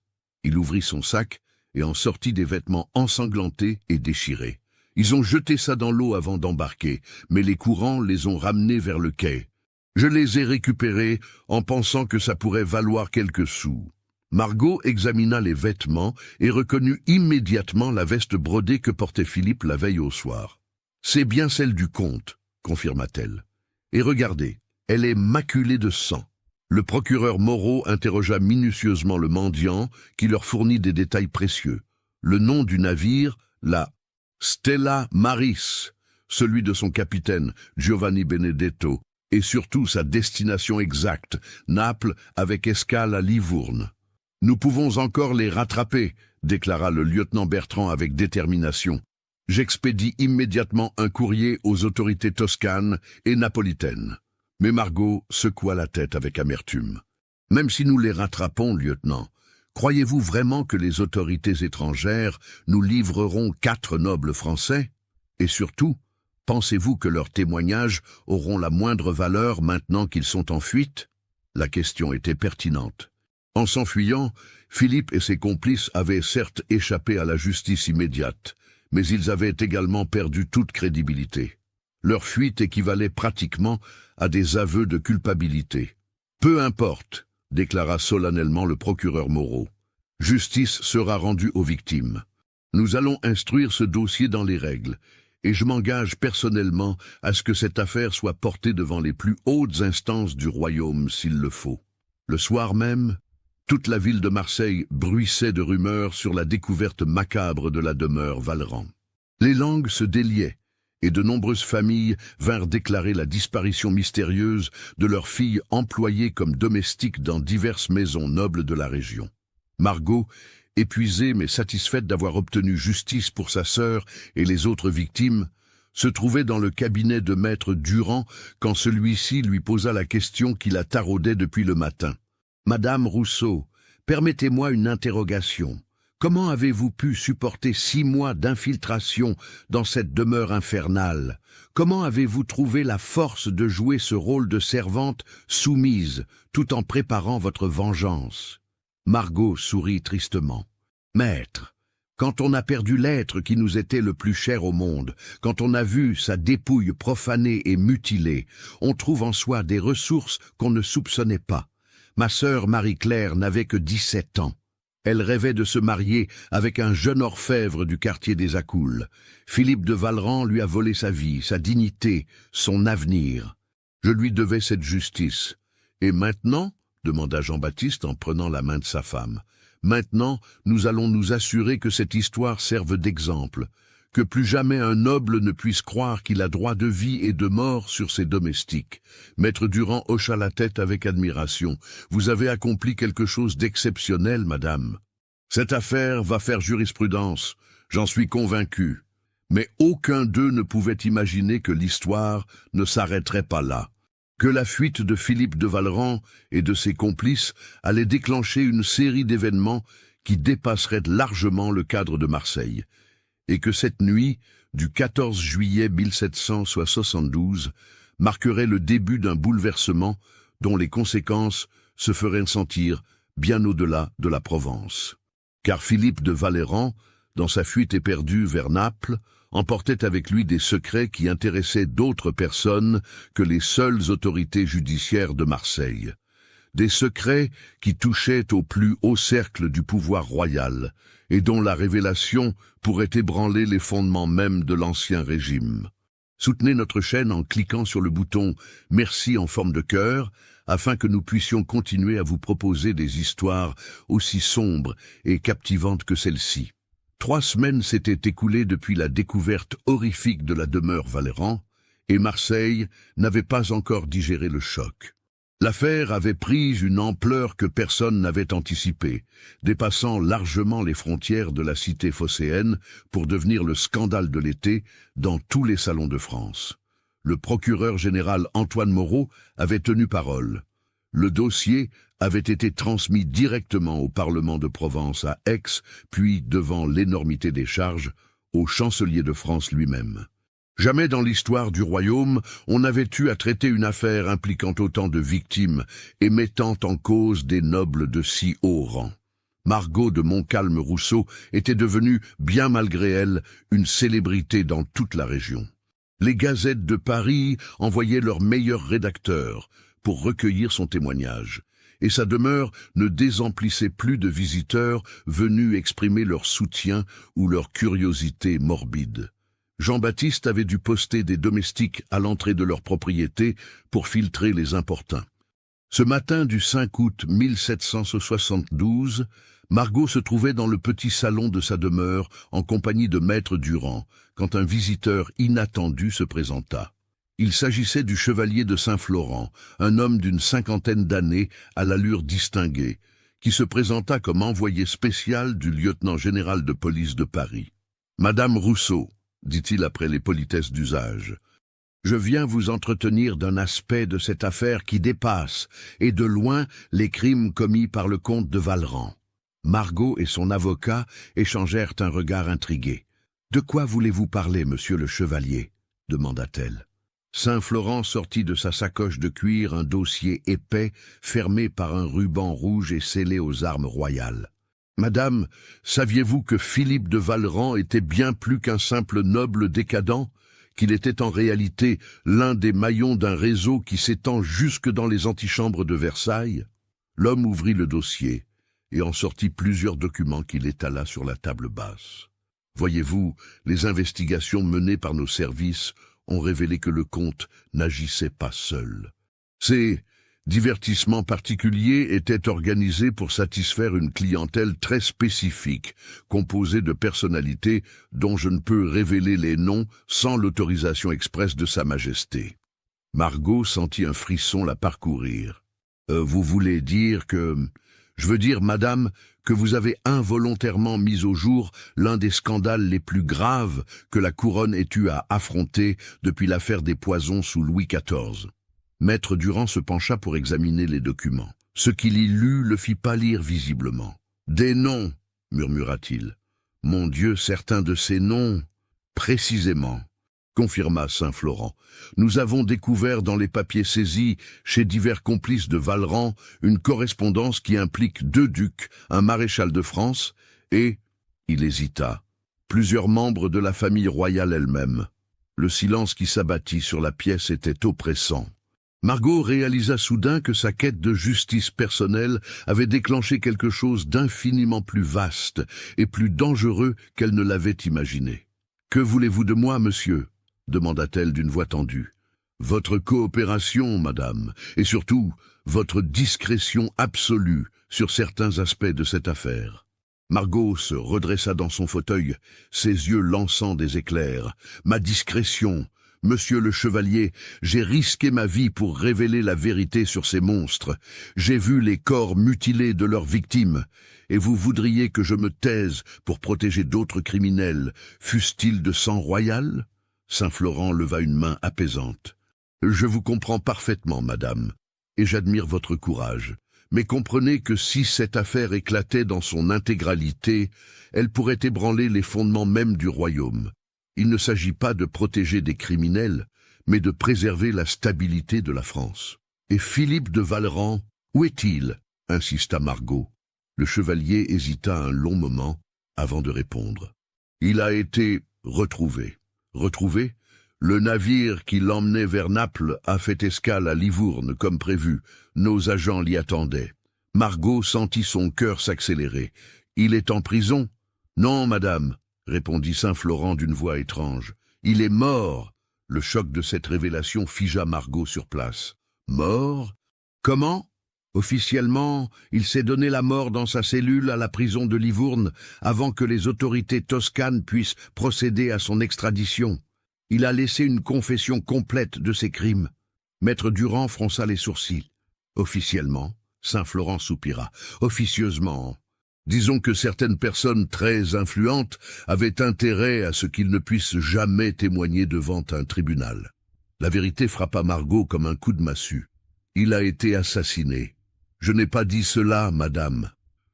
Il ouvrit son sac et en sortit des vêtements ensanglantés et déchirés. Ils ont jeté ça dans l'eau avant d'embarquer, mais les courants les ont ramenés vers le quai. Je les ai récupérés en pensant que ça pourrait valoir quelques sous. Margot examina les vêtements et reconnut immédiatement la veste brodée que portait Philippe la veille au soir. « C'est bien celle du comte », confirma-t-elle. « Et regardez, elle est maculée de sang. » Le procureur Moreau interrogea minutieusement le mendiant qui leur fournit des détails précieux. Le nom du navire, la Stella Maris, celui de son capitaine, Giovanni Benedetto, et surtout sa destination exacte, Naples avec escale à Livourne. « Nous pouvons encore les rattraper », déclara le lieutenant Bertrand avec détermination. « J'expédie immédiatement un courrier aux autorités toscanes et napolitaines. » Mais Margot secoua la tête avec amertume. « Même si nous les rattrapons, lieutenant, croyez-vous vraiment que les autorités étrangères nous livreront 4 nobles français? Et surtout, pensez-vous que leurs témoignages auront la moindre valeur maintenant qu'ils sont en fuite ?» La question était pertinente. En s'enfuyant, Philippe et ses complices avaient certes échappé à la justice immédiate, mais ils avaient également perdu toute crédibilité. Leur fuite équivalait pratiquement à des aveux de culpabilité. « Peu importe », déclara solennellement le procureur Moreau. « Justice sera rendue aux victimes. Nous allons instruire ce dossier dans les règles, et je m'engage personnellement à ce que cette affaire soit portée devant les plus hautes instances du royaume s'il le faut. » Le soir même, toute la ville de Marseille bruissait de rumeurs sur la découverte macabre de la demeure Vallerand. Les langues se déliaient, et de nombreuses familles vinrent déclarer la disparition mystérieuse de leurs filles employées comme domestiques dans diverses maisons nobles de la région. Margot, épuisée mais satisfaite d'avoir obtenu justice pour sa sœur et les autres victimes, se trouvait dans le cabinet de maître Durand quand celui-ci lui posa la question qui la taraudait depuis le matin. « Madame Rousseau, permettez-moi une interrogation. Comment avez-vous pu supporter 6 mois d'infiltration dans cette demeure infernale? Comment avez-vous trouvé la force de jouer ce rôle de servante soumise, tout en préparant votre vengeance? Margot sourit tristement. Maître, quand on a perdu l'être qui nous était le plus cher au monde, quand on a vu sa dépouille profanée et mutilée, on trouve en soi des ressources qu'on ne soupçonnait pas. Ma sœur Marie-Claire n'avait que 17 ans. Elle rêvait de se marier avec un jeune orfèvre du quartier des Accoules. Philippe de Vallerand lui a volé sa vie, sa dignité, son avenir. Je lui devais cette justice. Et maintenant, demanda Jean-Baptiste en prenant la main de sa femme, maintenant, nous allons nous assurer que cette histoire serve d'exemple, que plus jamais un noble ne puisse croire qu'il a droit de vie et de mort sur ses domestiques. Maître Durand hocha la tête avec admiration. Vous avez accompli quelque chose d'exceptionnel, madame. Cette affaire va faire jurisprudence, j'en suis convaincu. Mais aucun d'eux ne pouvait imaginer que l'histoire ne s'arrêterait pas là, que la fuite de Philippe de Vallerand et de ses complices allait déclencher une série d'événements qui dépasseraient largement le cadre de Marseille, et que cette nuit, du 14 juillet 1772, marquerait le début d'un bouleversement dont les conséquences se feraient sentir bien au-delà de la Provence. Car Philippe de Vallerand, dans sa fuite éperdue vers Naples, emportait avec lui des secrets qui intéressaient d'autres personnes que les seules autorités judiciaires de Marseille. Des secrets qui touchaient au plus haut cercle du pouvoir royal et dont la révélation pourrait ébranler les fondements même de l'ancien régime. Soutenez notre chaîne en cliquant sur le bouton « Merci » en forme de cœur, afin que nous puissions continuer à vous proposer des histoires aussi sombres et captivantes que celle-ci. 3 semaines s'étaient écoulées depuis la découverte horrifique de la demeure Vallerand, et Marseille n'avait pas encore digéré le choc. L'affaire avait pris une ampleur que personne n'avait anticipée, dépassant largement les frontières de la cité phocéenne pour devenir le scandale de l'été dans tous les salons de France. Le procureur général Antoine Moreau avait tenu parole. Le dossier avait été transmis directement au Parlement de Provence à Aix, puis, devant l'énormité des charges, au chancelier de France lui-même. Jamais dans l'histoire du royaume, on n'avait eu à traiter une affaire impliquant autant de victimes et mettant en cause des nobles de si haut rang. Margot de Montcalm-Rousseau était devenue, bien malgré elle, une célébrité dans toute la région. Les gazettes de Paris envoyaient leurs meilleurs rédacteurs pour recueillir son témoignage, et sa demeure ne désemplissait plus de visiteurs venus exprimer leur soutien ou leur curiosité morbide. Jean-Baptiste avait dû poster des domestiques à l'entrée de leur propriété pour filtrer les importuns. Ce matin du 5 août 1772, Margot se trouvait dans le petit salon de sa demeure en compagnie de Maître Durand, quand un visiteur inattendu se présenta. Il s'agissait du chevalier de Saint-Florent, un homme d'une 50aine d'années à l'allure distinguée, qui se présenta comme envoyé spécial du lieutenant général de police de Paris. « Madame Rousseau », dit-il après les politesses d'usage, « je viens vous entretenir d'un aspect de cette affaire qui dépasse, et de loin, les crimes commis par le comte de Vallerand. » Margot et son avocat échangèrent un regard intrigué. « De quoi voulez-vous parler, monsieur le chevalier ?» demanda-t-elle. Saint-Florent sortit de sa sacoche de cuir un dossier épais, fermé par un ruban rouge et scellé aux armes royales. « Madame, saviez-vous que Philippe de Vallerand était bien plus qu'un simple noble décadent, qu'il était en réalité l'un des maillons d'un réseau qui s'étend jusque dans les antichambres de Versailles ?» L'homme ouvrit le dossier et en sortit plusieurs documents qu'il étala sur la table basse. « Voyez-vous, les investigations menées par nos services ont révélé que le comte n'agissait pas seul. Ces divertissements particuliers étaient organisés pour satisfaire une clientèle très spécifique, composée de personnalités dont je ne peux révéler les noms sans l'autorisation expresse de Sa Majesté. » Margot sentit un frisson la parcourir. Vous voulez dire que... Je veux dire, madame, que vous avez involontairement mis au jour l'un des scandales les plus graves que la couronne ait eu à affronter depuis l'affaire des poisons sous Louis XIV. Maître Durand se pencha pour examiner les documents. Ce qu'il y lut le fit pâlir visiblement. « Des noms, murmura-t-il. Mon Dieu, certains de ces noms... Précisément, confirma Saint-Florent. Nous avons découvert dans les papiers saisis chez divers complices de Vallerand une correspondance qui implique 2 ducs, un maréchal de France et, il hésita, plusieurs membres de la famille royale elle-même. Le silence qui s'abattit sur la pièce était oppressant. Margot réalisa soudain que sa quête de justice personnelle avait déclenché quelque chose d'infiniment plus vaste et plus dangereux qu'elle ne l'avait imaginé. « Que voulez-vous de moi, monsieur ?» demanda-t-elle d'une voix tendue. « Votre coopération, madame, et surtout votre discrétion absolue sur certains aspects de cette affaire. » Margot se redressa dans son fauteuil, ses yeux lançant des éclairs. « Ma discrétion, monsieur le chevalier, j'ai risqué ma vie pour révéler la vérité sur ces monstres. J'ai vu les corps mutilés de leurs victimes. Et vous voudriez que je me taise pour protéger d'autres criminels, fussent-ils de sang royal ?» Saint-Florent leva une main apaisante. « Je vous comprends parfaitement, madame, et j'admire votre courage. Mais comprenez que si cette affaire éclatait dans son intégralité, elle pourrait ébranler les fondements mêmes du royaume. Il ne s'agit pas de protéger des criminels, mais de préserver la stabilité de la France. Et Philippe de Vallerand, où est-il ?» insista Margot. Le chevalier hésita un long moment avant de répondre. « Il a été retrouvé. » « Retrouvé ? Le navire qui l'emmenait vers Naples a fait escale à Livourne comme prévu. Nos agents l'y attendaient. » Margot sentit son cœur s'accélérer. « Il est en prison ?»« Non, madame, » répondit Saint-Florent d'une voix étrange. « Il est mort !» Le choc de cette révélation figea Margot sur place. « Mort ? Comment ? Officiellement, il s'est donné la mort dans sa cellule à la prison de Livourne avant que les autorités toscanes puissent procéder à son extradition. Il a laissé une confession complète de ses crimes. » Maître Durand fronça les sourcils. « Officiellement ?» Saint-Florent soupira. « Officieusement. Disons que certaines personnes très influentes avaient intérêt à ce qu'il ne puisse jamais témoigner devant un tribunal. » La vérité frappa Margot comme un coup de massue. « Il a été assassiné. » « Je n'ai pas dit cela, madame.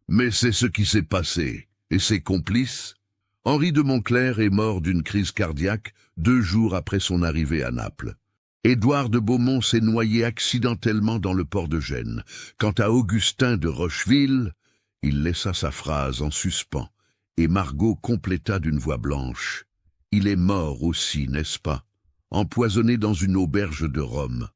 Mais c'est ce qui s'est passé. Et ses complices ? Henri de Montclerc est mort d'une crise cardiaque 2 jours après son arrivée à Naples. Édouard de Beaumont s'est noyé accidentellement dans le port de Gênes. Quant à Augustin de Rocheville, il laissa sa phrase en suspens, et Margot compléta d'une voix blanche. Il est mort aussi, n'est-ce pas? Empoisonné dans une auberge de Rome.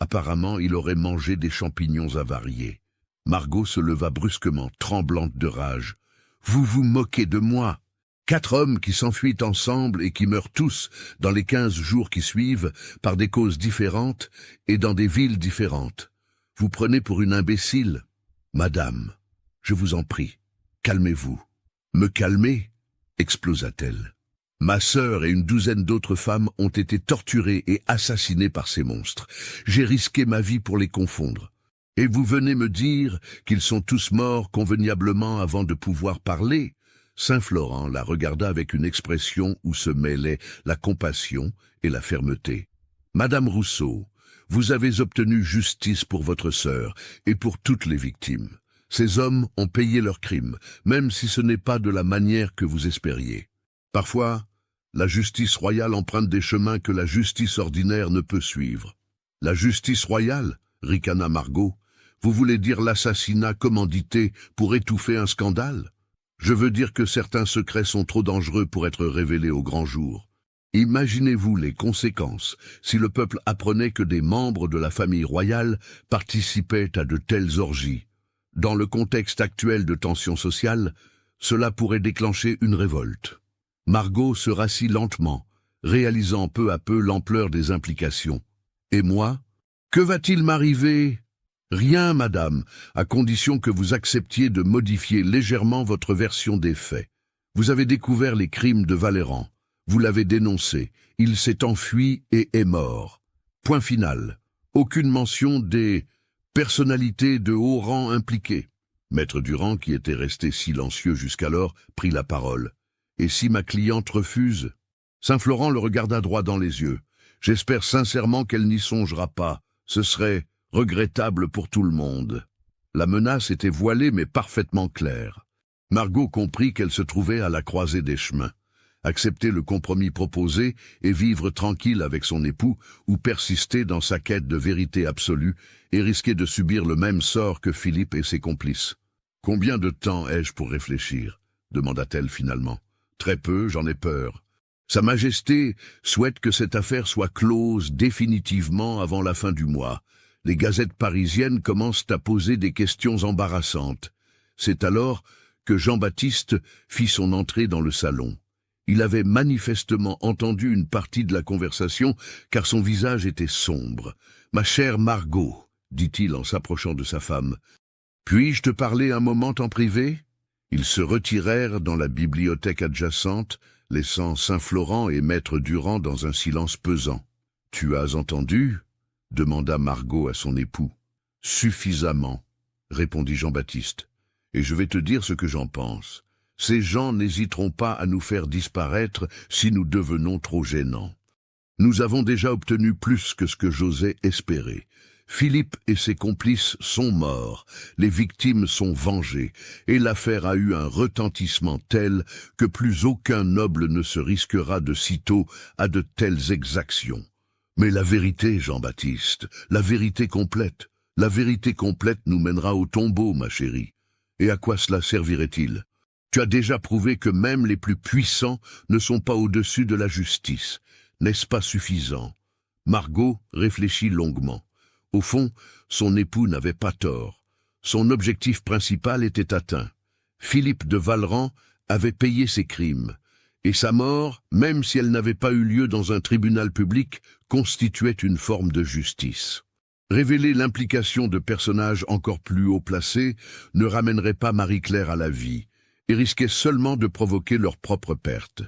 Apparemment, il aurait mangé des champignons avariés. Margot se leva brusquement, tremblante de rage. « Vous vous moquez de moi ! 4 hommes qui s'enfuient ensemble et qui meurent tous dans les 15 jours qui suivent, par des causes différentes et dans des villes différentes. Vous prenez pour une imbécile. Madame, je vous en prie, calmez-vous. »« Me calmer ?» explosa-t-elle. « Ma sœur et une douzaine d'autres femmes ont été torturées et assassinées par ces monstres. J'ai risqué ma vie pour les confondre. Et vous venez me dire qu'ils sont tous morts convenablement avant de pouvoir parler ?» Saint-Florent la regarda avec une expression où se mêlaient la compassion et la fermeté. « Madame Rousseau, vous avez obtenu justice pour votre sœur et pour toutes les victimes. Ces hommes ont payé leurs crimes, même si ce n'est pas de la manière que vous espériez. Parfois, la justice royale emprunte des chemins que la justice ordinaire ne peut suivre. »« La justice royale ?» ricana Margot. « Vous voulez dire l'assassinat commandité pour étouffer un scandale ? Je veux dire que certains secrets sont trop dangereux pour être révélés au grand jour. Imaginez-vous les conséquences si le peuple apprenait que des membres de la famille royale participaient à de telles orgies. Dans le contexte actuel de tension sociale, cela pourrait déclencher une révolte. » Margot se rassit lentement, réalisant peu à peu l'ampleur des implications. « Et moi ? Que va-t-il m'arriver ? » ?»« Rien, madame, à condition que vous acceptiez de modifier légèrement votre version des faits. Vous avez découvert les crimes de Vallerand. Vous l'avez dénoncé. Il s'est enfui et est mort. Point final. Aucune mention des personnalités de haut rang impliquées. » Maître Durand, qui était resté silencieux jusqu'alors, prit la parole. « Et si ma cliente refuse ?» Saint-Florent le regarda droit dans les yeux. « J'espère sincèrement qu'elle n'y songera pas. Ce serait regrettable pour tout le monde. » La menace était voilée mais parfaitement claire. Margot comprit qu'elle se trouvait à la croisée des chemins. Accepter le compromis proposé et vivre tranquille avec son époux, ou persister dans sa quête de vérité absolue et risquer de subir le même sort que Philippe et ses complices. « Combien de temps ai-je pour réfléchir ?» demanda-t-elle finalement. « Très peu, j'en ai peur. Sa Majesté souhaite que cette affaire soit close définitivement avant la fin du mois. Les gazettes parisiennes commencent à poser des questions embarrassantes. C'est alors que Jean-Baptiste fit son entrée dans le salon. Il avait manifestement entendu une partie de la conversation, car son visage était sombre. « Ma chère Margot, » dit-il en s'approchant de sa femme, « puis-je te parler un moment en privé ?» Ils se retirèrent dans la bibliothèque adjacente, laissant Saint-Florent et Maître Durand dans un silence pesant. « Tu as entendu ?» demanda Margot à son époux. « Suffisamment, » répondit Jean-Baptiste, « et je vais te dire ce que j'en pense. Ces gens n'hésiteront pas à nous faire disparaître si nous devenons trop gênants. Nous avons déjà obtenu plus que ce que j'osais espérer. Philippe et ses complices sont morts, les victimes sont vengées, et l'affaire a eu un retentissement tel que plus aucun noble ne se risquera de sitôt à de telles exactions. Mais la vérité, Jean-Baptiste, la vérité complète nous mènera au tombeau, ma chérie. Et à quoi cela servirait-il ? Tu as déjà prouvé que même les plus puissants ne sont pas au-dessus de la justice. N'est-ce pas suffisant ? Margot réfléchit longuement. Au fond, son époux n'avait pas tort. Son objectif principal était atteint. Philippe de Vallerand avait payé ses crimes, et sa mort, même si elle n'avait pas eu lieu dans un tribunal public, constituait une forme de justice. Révéler l'implication de personnages encore plus haut placés ne ramènerait pas Marie-Claire à la vie, et risquait seulement de provoquer leur propre perte.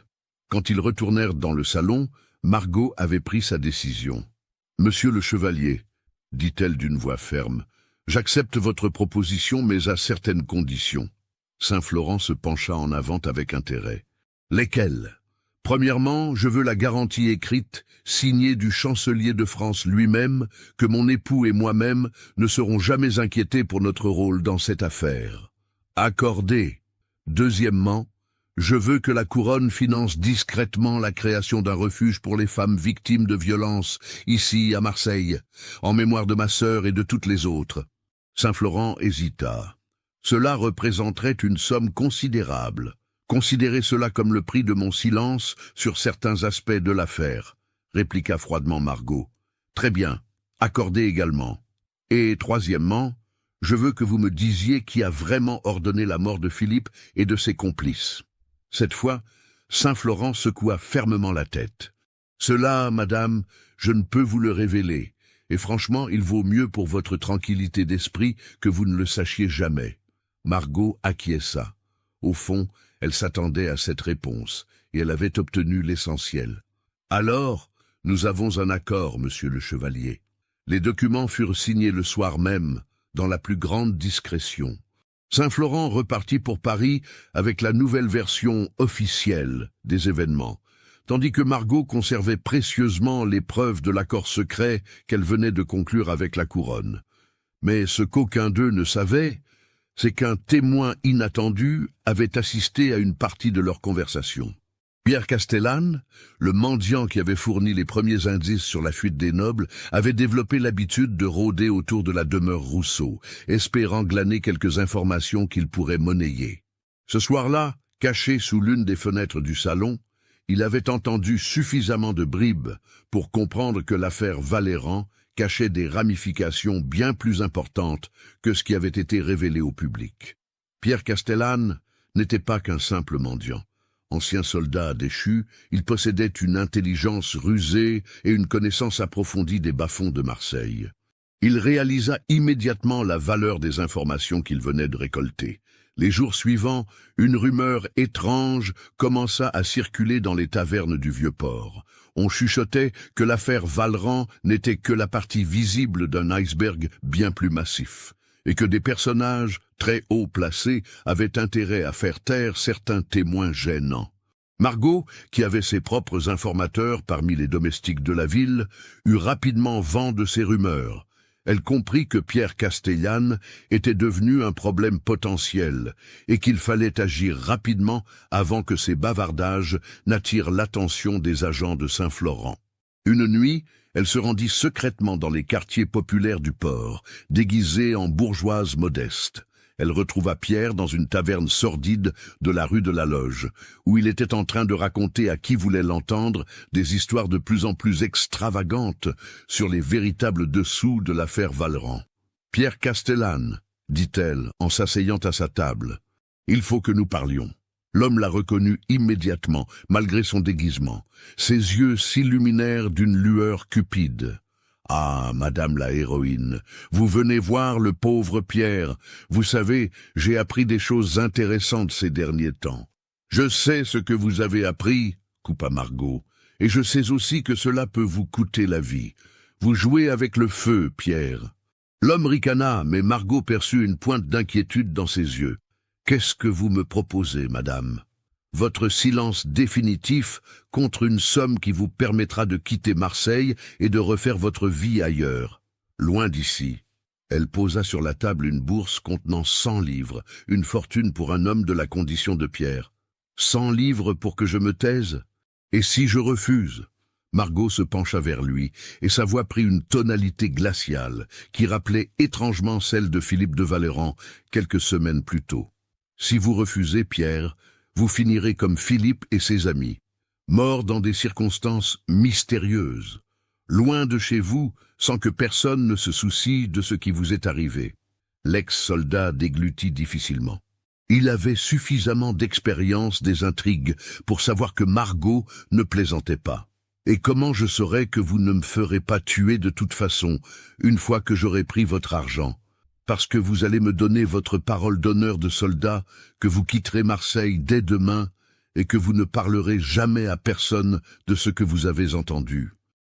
Quand ils retournèrent dans le salon, Margot avait pris sa décision. « Monsieur le chevalier, » dit-elle d'une voix ferme, « j'accepte votre proposition, mais à certaines conditions. » Saint-Florent se pencha en avant avec intérêt. « Lesquelles ? Premièrement, je veux la garantie écrite, signée du chancelier de France lui-même, que mon époux et moi-même ne serons jamais inquiétés pour notre rôle dans cette affaire. Accordé. Deuxièmement, je veux que la couronne finance discrètement la création d'un refuge pour les femmes victimes de violences, ici à Marseille, en mémoire de ma sœur et de toutes les autres. » Saint-Florent hésita. Cela représenterait une somme considérable. Considérez cela comme le prix de mon silence sur certains aspects de l'affaire, répliqua froidement Margot. Très bien, accordé également. Et troisièmement, je veux que vous me disiez qui a vraiment ordonné la mort de Philippe et de ses complices. Cette fois, Saint-Florent secoua fermement la tête. Cela, madame, je ne peux vous le révéler, et franchement, il vaut mieux pour votre tranquillité d'esprit que vous ne le sachiez jamais. Margot acquiesça. Au fond, elle s'attendait à cette réponse, et elle avait obtenu l'essentiel. « Alors, nous avons un accord, monsieur le chevalier. » Les documents furent signés le soir même, dans la plus grande discrétion. Saint-Florent repartit pour Paris avec la nouvelle version officielle des événements, tandis que Margot conservait précieusement les preuves de l'accord secret qu'elle venait de conclure avec la couronne. Mais ce qu'aucun d'eux ne savait, c'est qu'un témoin inattendu avait assisté à une partie de leur conversation. Pierre Castellane, le mendiant qui avait fourni les premiers indices sur la fuite des nobles, avait développé l'habitude de rôder autour de la demeure Rousseau, espérant glaner quelques informations qu'il pourrait monnayer. Ce soir-là, caché sous l'une des fenêtres du salon, il avait entendu suffisamment de bribes pour comprendre que l'affaire Vallerand cachait des ramifications bien plus importantes que ce qui avait été révélé au public. Pierre Castellane n'était pas qu'un simple mendiant. Ancien soldat déchu, il possédait une intelligence rusée et une connaissance approfondie des bas-fonds de Marseille. Il réalisa immédiatement la valeur des informations qu'il venait de récolter. Les jours suivants, une rumeur étrange commença à circuler dans les tavernes du Vieux-Port. On chuchotait que l'affaire Vallerand n'était que la partie visible d'un iceberg bien plus massif, et que des personnages très haut placés avaient intérêt à faire taire certains témoins gênants. Margot, qui avait ses propres informateurs parmi les domestiques de la ville, eut rapidement vent de ces rumeurs. Elle comprit que Pierre Castellane était devenu un problème potentiel et qu'il fallait agir rapidement avant que ces bavardages n'attirent l'attention des agents de Saint-Florent. Une nuit, elle se rendit secrètement dans les quartiers populaires du port, déguisée en bourgeoise modeste. Elle retrouva Pierre dans une taverne sordide de la rue de la Loge, où il était en train de raconter à qui voulait l'entendre des histoires de plus en plus extravagantes sur les véritables dessous de l'affaire Vallerand. « Pierre Castellane, dit-elle en s'asseyant à sa table, il faut que nous parlions. » L'homme la reconnut immédiatement, malgré son déguisement. Ses yeux s'illuminèrent d'une lueur cupide. « Ah, madame la héroïne, vous venez voir le pauvre Pierre. Vous savez, j'ai appris des choses intéressantes ces derniers temps. »« Je sais ce que vous avez appris, » coupa Margot, « et je sais aussi que cela peut vous coûter la vie. Vous jouez avec le feu, Pierre. » L'homme ricana, mais Margot perçut une pointe d'inquiétude dans ses yeux. « Qu'est-ce que vous me proposez, madame ? Votre silence définitif contre une somme qui vous permettra de quitter Marseille et de refaire votre vie ailleurs, loin d'ici. » Elle posa sur la table une bourse contenant 100 livres, une fortune pour un homme de la condition de Pierre. « 100 livres pour que je me taise ? Et si je refuse ?» Margot se pencha vers lui, et sa voix prit une tonalité glaciale, qui rappelait étrangement celle de Philippe de Vallerand quelques semaines plus tôt. « Si vous refusez, Pierre, vous finirez comme Philippe et ses amis, morts dans des circonstances mystérieuses, loin de chez vous, sans que personne ne se soucie de ce qui vous est arrivé. » L'ex-soldat déglutit difficilement. Il avait suffisamment d'expérience des intrigues pour savoir que Margot ne plaisantait pas. « Et comment je saurais que vous ne me ferez pas tuer de toute façon, une fois que j'aurai pris votre argent ? Parce que vous allez me donner votre parole d'honneur de soldat, que vous quitterez Marseille dès demain et que vous ne parlerez jamais à personne de ce que vous avez entendu.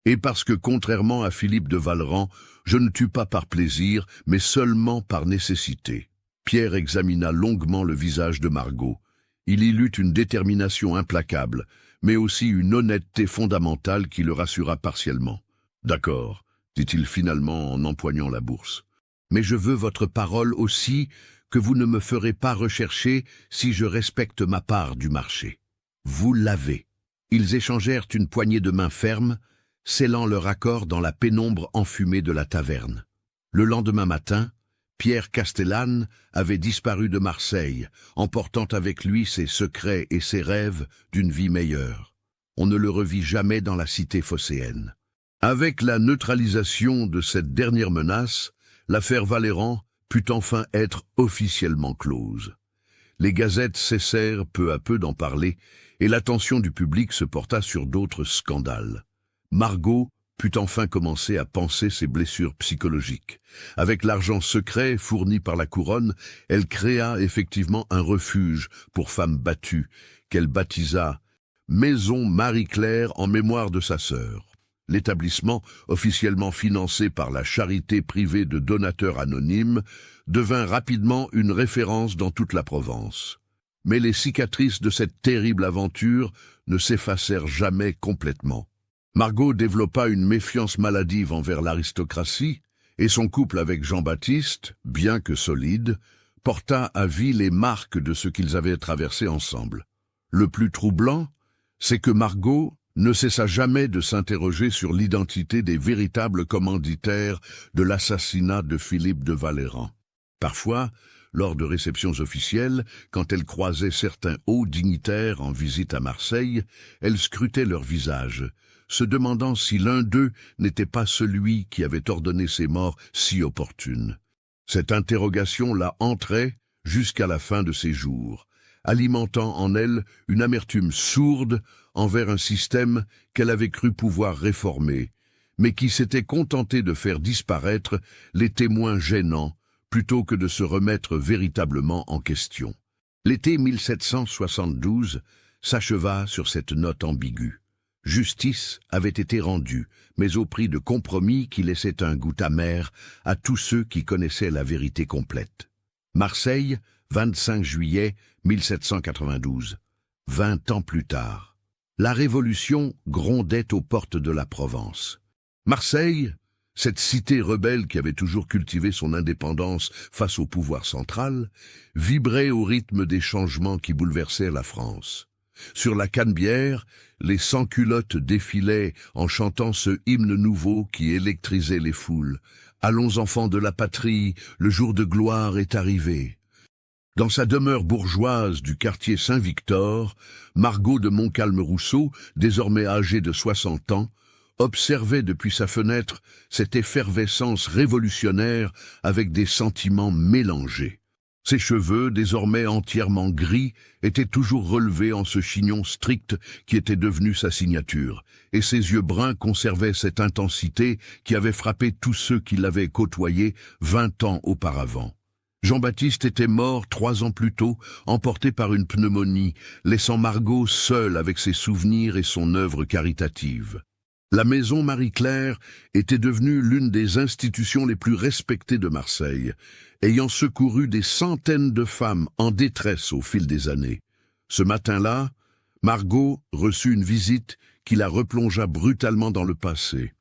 Et parce que, contrairement à Philippe de Vallerand, je ne tue pas par plaisir, mais seulement par nécessité. » Pierre examina longuement le visage de Margot. Il y lut une détermination implacable, mais aussi une honnêteté fondamentale qui le rassura partiellement. « D'accord, » dit-il finalement en empoignant la bourse. Mais je veux votre parole aussi que vous ne me ferez pas rechercher si je respecte ma part du marché. Vous l'avez. » Ils échangèrent une poignée de main ferme, scellant leur accord dans la pénombre enfumée de la taverne. Le lendemain matin, Pierre Castellane avait disparu de Marseille, emportant avec lui ses secrets et ses rêves d'une vie meilleure. On ne le revit jamais dans la cité phocéenne. Avec la neutralisation de cette dernière menace, l'affaire Vallerand put enfin être officiellement close. Les gazettes cessèrent peu à peu d'en parler et l'attention du public se porta sur d'autres scandales. Margot put enfin commencer à panser ses blessures psychologiques. Avec l'argent secret fourni par la couronne, elle créa effectivement un refuge pour femmes battues, qu'elle baptisa « Maison Marie-Claire en mémoire de sa sœur ». L'établissement, officiellement financé par la charité privée de donateurs anonymes, devint rapidement une référence dans toute la Provence. Mais les cicatrices de cette terrible aventure ne s'effacèrent jamais complètement. Margot développa une méfiance maladive envers l'aristocratie, et son couple avec Jean-Baptiste, bien que solide, porta à vie les marques de ce qu'ils avaient traversé ensemble. Le plus troublant, c'est que Margot ne cessa jamais de s'interroger sur l'identité des véritables commanditaires de l'assassinat de Philippe de Vallerand. Parfois, lors de réceptions officielles, quand elle croisait certains hauts dignitaires en visite à Marseille, elle scrutait leur visage, se demandant si l'un d'eux n'était pas celui qui avait ordonné ces morts si opportunes. Cette interrogation la hantrait jusqu'à la fin de ses jours, alimentant en elle une amertume sourde envers un système qu'elle avait cru pouvoir réformer, mais qui s'était contenté de faire disparaître les témoins gênants plutôt que de se remettre véritablement en question. L'été 1772 s'acheva sur cette note ambiguë. Justice avait été rendue, mais au prix de compromis qui laissaient un goût amer à tous ceux qui connaissaient la vérité complète. Marseille, 25 juillet 1792. 20 ans plus tard. La Révolution grondait aux portes de la Provence. Marseille, Cette cité rebelle qui avait toujours cultivé son indépendance face au pouvoir central, vibrait au rythme des changements qui bouleversaient la France. Sur la Canebière, les sans-culottes défilaient en chantant ce hymne nouveau qui électrisait les foules. « Allons enfants de la patrie, le jour de gloire est arrivé ». Dans sa demeure bourgeoise du quartier Saint-Victor, Margot de Montcalm-Rousseau, désormais âgée de 60 ans, observait depuis sa fenêtre cette effervescence révolutionnaire avec des sentiments mélangés. Ses cheveux, désormais entièrement gris, étaient toujours relevés en ce chignon strict qui était devenu sa signature, et ses yeux bruns conservaient cette intensité qui avait frappé tous ceux qui l'avaient côtoyé 20 ans auparavant. Jean-Baptiste était mort 3 ans plus tôt, emporté par une pneumonie, laissant Margot seule avec ses souvenirs et son œuvre caritative. La maison Marie-Claire était devenue l'une des institutions les plus respectées de Marseille, ayant secouru des centaines de femmes en détresse au fil des années. Ce matin-là, Margot reçut une visite qui la replongea brutalement dans le passé.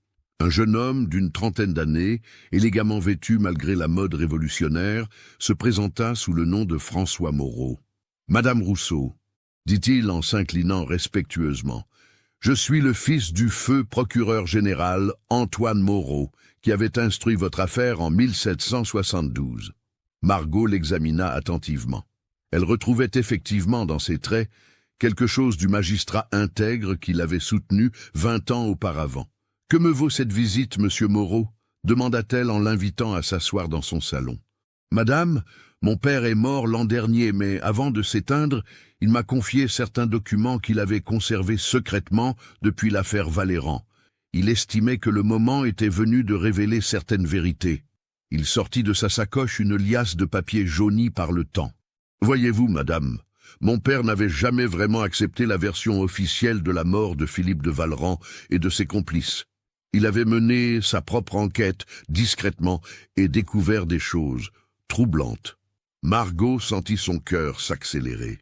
Un jeune homme d'une 30aine d'années, élégamment vêtu malgré la mode révolutionnaire, se présenta sous le nom de François Moreau. « Madame Rousseau », dit-il en s'inclinant respectueusement, « je suis le fils du feu procureur général Antoine Moreau, qui avait instruit votre affaire en 1772. » Margot l'examina attentivement. Elle retrouvait effectivement dans ses traits quelque chose du magistrat intègre qui l'avait soutenu 20 ans auparavant. « Que me vaut cette visite, monsieur Moreau ?» demanda-t-elle en l'invitant à s'asseoir dans son salon. « Madame, mon père est mort l'an dernier, mais avant de s'éteindre, il m'a confié certains documents qu'il avait conservés secrètement depuis l'affaire Valéran. Il estimait que le moment était venu de révéler certaines vérités. Il sortit de sa sacoche une liasse de papier jauni par le temps. Voyez-vous, madame, mon père n'avait jamais vraiment accepté la version officielle de la mort de Philippe de Vallerand et de ses complices. Il avait mené sa propre enquête discrètement et découvert des choses troublantes. » Margot sentit son cœur s'accélérer.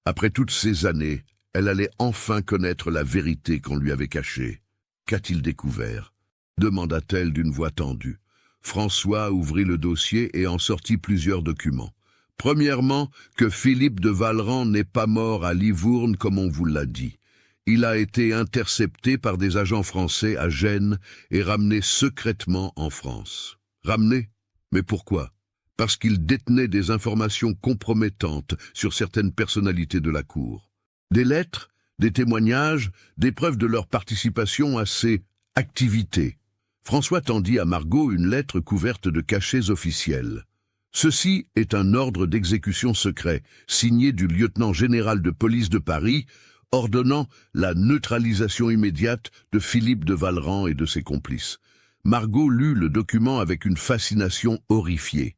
Après toutes ces années, elle allait enfin connaître la vérité qu'on lui avait cachée. « Qu'a-t-il découvert ?» demanda-t-elle d'une voix tendue. François ouvrit le dossier et en sortit plusieurs documents. Premièrement, que Philippe de Vallerand n'est pas mort à Livourne comme on vous l'a dit. Il a été intercepté par des agents français à Gênes et ramené secrètement en France. Ramené? Mais pourquoi? Parce qu'il détenait des informations compromettantes sur certaines personnalités de la cour. Des lettres, des témoignages, des preuves de leur participation à ces activités. François tendit à Margot une lettre couverte de cachets officiels. Ceci est un ordre d'exécution secret, signé du lieutenant général de police de Paris, ordonnant la neutralisation immédiate de Philippe de Vallerand et de ses complices. Margot lut le document avec une fascination horrifiée.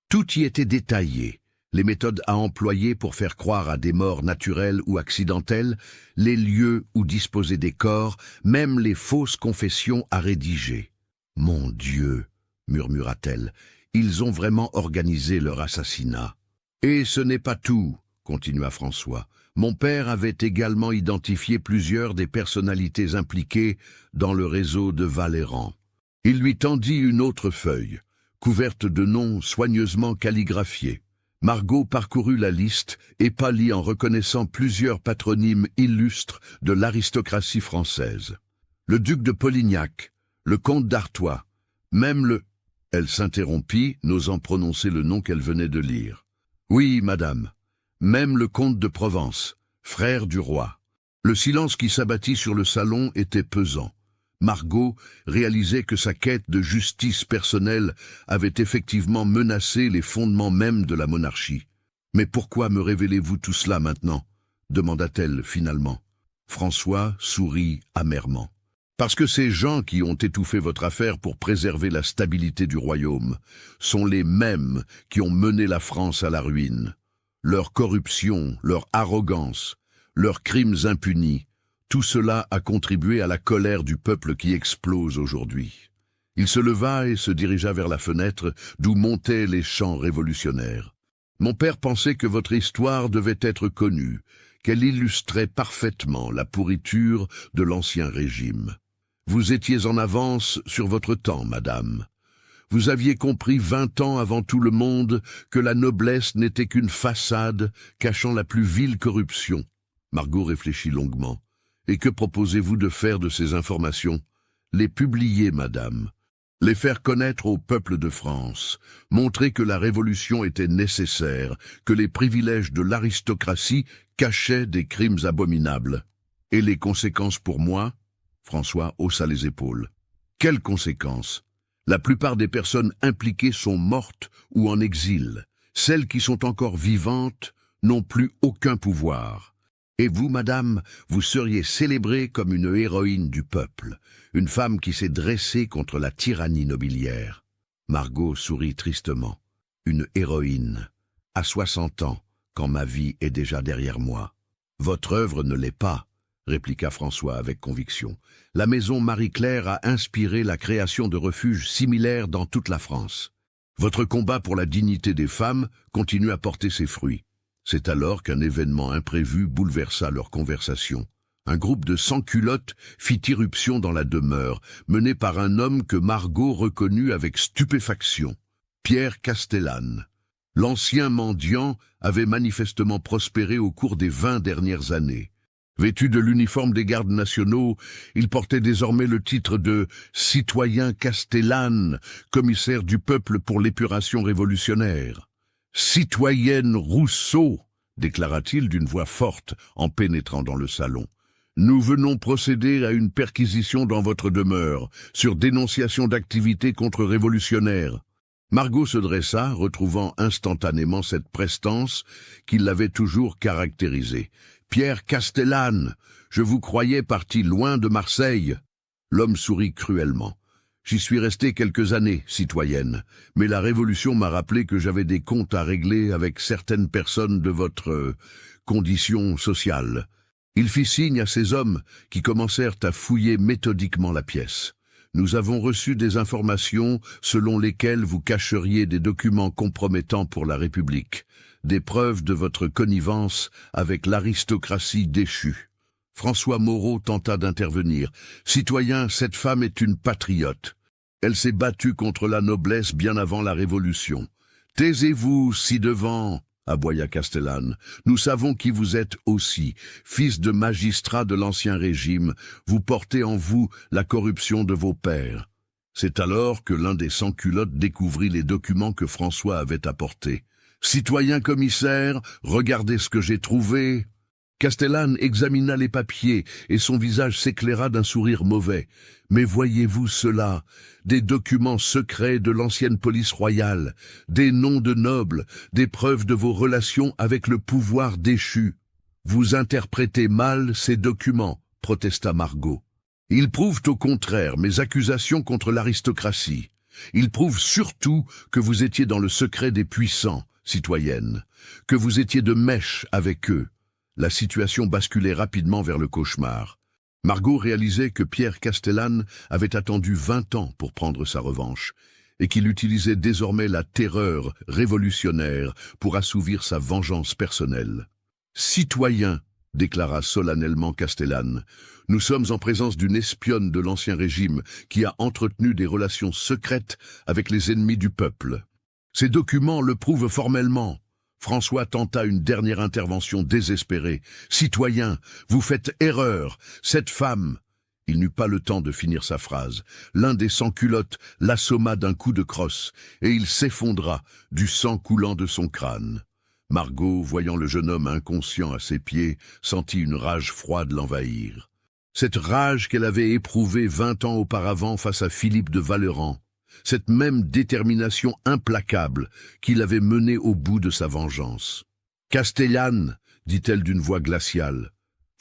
Tout y était détaillé, les méthodes à employer pour faire croire à des morts naturelles ou accidentelles, les lieux où disposer des corps, même les fausses confessions à rédiger. « Mon Dieu !» murmura-t-elle, « ils ont vraiment organisé leur assassinat. » « Et ce n'est pas tout, » continua François. « Mon père avait également identifié plusieurs des personnalités impliquées dans le réseau de Valéran. » Il lui tendit une autre feuille, couverte de noms soigneusement calligraphiés. Margot parcourut la liste et pâlit en reconnaissant plusieurs patronymes illustres de l'aristocratie française. Le duc de Polignac, le comte d'Artois, même le... Elle s'interrompit, n'osant prononcer le nom qu'elle venait de lire. « Oui, madame, même le comte de Provence, frère du roi. » Le silence qui s'abattit sur le salon était pesant. Margot réalisait que sa quête de justice personnelle avait effectivement menacé les fondements mêmes de la monarchie. « Mais pourquoi me révélez-vous tout cela maintenant ?» demanda-t-elle finalement. François sourit amèrement. « Parce que ces gens qui ont étouffé votre affaire pour préserver la stabilité du royaume sont les mêmes qui ont mené la France à la ruine. Leur corruption, leur arrogance, leurs crimes impunis, tout cela a contribué à la colère du peuple qui explose aujourd'hui. » Il se leva et se dirigea vers la fenêtre d'où montaient les chants révolutionnaires. « Mon père pensait que votre histoire devait être connue, qu'elle illustrait parfaitement la pourriture de l'ancien régime. Vous étiez en avance sur votre temps, madame. Vous aviez compris 20 ans avant tout le monde que la noblesse n'était qu'une façade cachant la plus vile corruption. Margot réfléchit longuement. Et que proposez-vous de faire de ces informations? Les publier, madame. Les faire connaître au peuple de France. Montrer que la révolution était nécessaire, que les privilèges de l'aristocratie cachaient des crimes abominables. Et les conséquences pour moi? François haussa les épaules. Quelles conséquences? La plupart des personnes impliquées sont mortes ou en exil. Celles qui sont encore vivantes n'ont plus aucun pouvoir. Et vous, madame, vous seriez célébrée comme une héroïne du peuple, une femme qui s'est dressée contre la tyrannie nobiliaire. Margot sourit tristement. Une héroïne, à 60 ans, quand ma vie est déjà derrière moi. Votre œuvre ne l'est pas, répliqua François avec conviction. La maison Marie-Claire a inspiré la création de refuges similaires dans toute la France. Votre combat pour la dignité des femmes continue à porter ses fruits. C'est alors qu'un événement imprévu bouleversa leur conversation. Un groupe de sans-culottes fit irruption dans la demeure, mené par un homme que Margot reconnut avec stupéfaction, Pierre Castellane. L'ancien mendiant avait manifestement prospéré au cours des 20 dernières années. Vêtu de l'uniforme des gardes nationaux, il portait désormais le titre de « citoyen Castellane, commissaire du peuple pour l'épuration révolutionnaire ». « Citoyenne Rousseau », déclara-t-il d'une voix forte en pénétrant dans le salon. « Nous venons procéder à une perquisition dans votre demeure, sur dénonciation d'activités contre-révolutionnaires. » Margot se dressa, retrouvant instantanément cette prestance qui l'avait toujours caractérisée. « Pierre Castellane, je vous croyais parti loin de Marseille. » L'homme sourit cruellement. « J'y suis resté quelques années, citoyenne, mais la Révolution m'a rappelé que j'avais des comptes à régler avec certaines personnes de votre condition sociale. » Il fit signe à ces hommes qui commencèrent à fouiller méthodiquement la pièce. « Nous avons reçu des informations selon lesquelles vous cacheriez des documents compromettants pour la République, des preuves de votre connivence avec l'aristocratie déchue. » François Moreau tenta d'intervenir. « Citoyen, cette femme est une patriote. Elle s'est battue contre la noblesse bien avant la Révolution. »« Taisez-vous, ci-devant !» aboya Castellane. « Nous savons qui vous êtes aussi. Fils de magistrat de l'Ancien Régime, vous portez en vous la corruption de vos pères. » C'est alors que l'un des sans-culottes découvrit les documents que François avait apportés. « Citoyen commissaire, regardez ce que j'ai trouvé !» Castellane examina les papiers et son visage s'éclaira d'un sourire mauvais. « Mais voyez-vous cela? Des documents secrets de l'ancienne police royale, des noms de nobles, des preuves de vos relations avec le pouvoir déchu. »« Vous interprétez mal ces documents, » protesta Margot. « Ils prouvent au contraire mes accusations contre l'aristocratie. Ils prouvent surtout que vous étiez dans le secret des puissants, citoyenne, que vous étiez de mèche avec eux. » La situation basculait rapidement vers le cauchemar. Margot réalisait que Pierre Castellane avait attendu 20 ans pour prendre sa revanche, et qu'il utilisait désormais la terreur révolutionnaire pour assouvir sa vengeance personnelle. « Citoyen », déclara solennellement Castellane, « nous sommes en présence d'une espionne de l'Ancien Régime qui a entretenu des relations secrètes avec les ennemis du peuple. Ces documents le prouvent formellement. » François tenta une dernière intervention désespérée. « Citoyen, vous faites erreur. Cette femme... » Il n'eut pas le temps de finir sa phrase. L'un des sans-culottes l'assomma d'un coup de crosse, et il s'effondra, du sang coulant de son crâne. Margot, voyant le jeune homme inconscient à ses pieds, sentit une rage froide l'envahir. Cette rage qu'elle avait éprouvée 20 ans auparavant face à Philippe de Vallerand. Cette même détermination implacable qui l'avait mené au bout de sa vengeance. « Castellane, dit-elle d'une voix glaciale,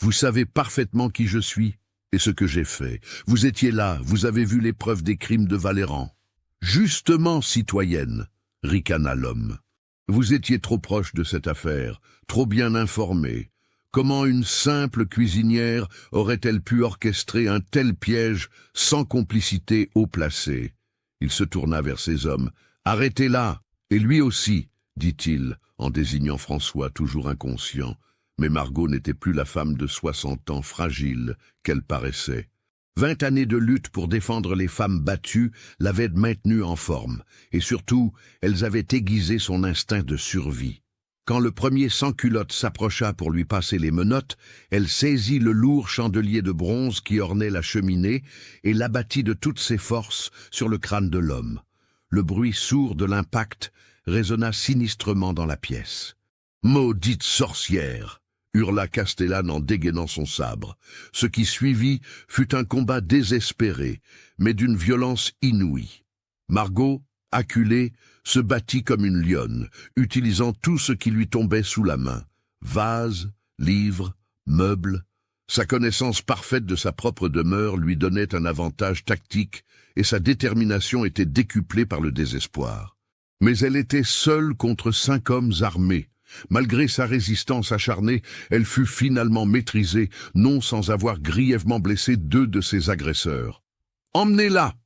vous savez parfaitement qui je suis et ce que j'ai fait. Vous étiez là, vous avez vu les preuves des crimes de Vallerand. »« Justement, citoyenne, » ricana l'homme. « Vous étiez trop proche de cette affaire, trop bien informée. Comment une simple cuisinière aurait-elle pu orchestrer un tel piège sans complicité haut placée ? » Il se tourna vers ses hommes. « Arrêtez-la !» « Et lui aussi, dit-il, en désignant François toujours inconscient. Mais Margot n'était plus la femme de 60 ans fragile qu'elle paraissait. 20 années de lutte pour défendre les femmes battues l'avaient maintenue en forme, et surtout, elles avaient aiguisé son instinct de survie. Quand le premier sans-culotte s'approcha pour lui passer les menottes, elle saisit le lourd chandelier de bronze qui ornait la cheminée et l'abattit de toutes ses forces sur le crâne de l'homme. Le bruit sourd de l'impact résonna sinistrement dans la pièce. « Maudite sorcière !» hurla Castellane en dégainant son sabre. Ce qui suivit fut un combat désespéré, mais d'une violence inouïe. Margot, acculée, se battit comme une lionne, utilisant tout ce qui lui tombait sous la main. Vases, livres, meubles. Sa connaissance parfaite de sa propre demeure lui donnait un avantage tactique et sa détermination était décuplée par le désespoir. Mais elle était seule contre 5 hommes armés. Malgré sa résistance acharnée, elle fut finalement maîtrisée, non sans avoir grièvement blessé 2 de ses agresseurs. « Emmenez-la !»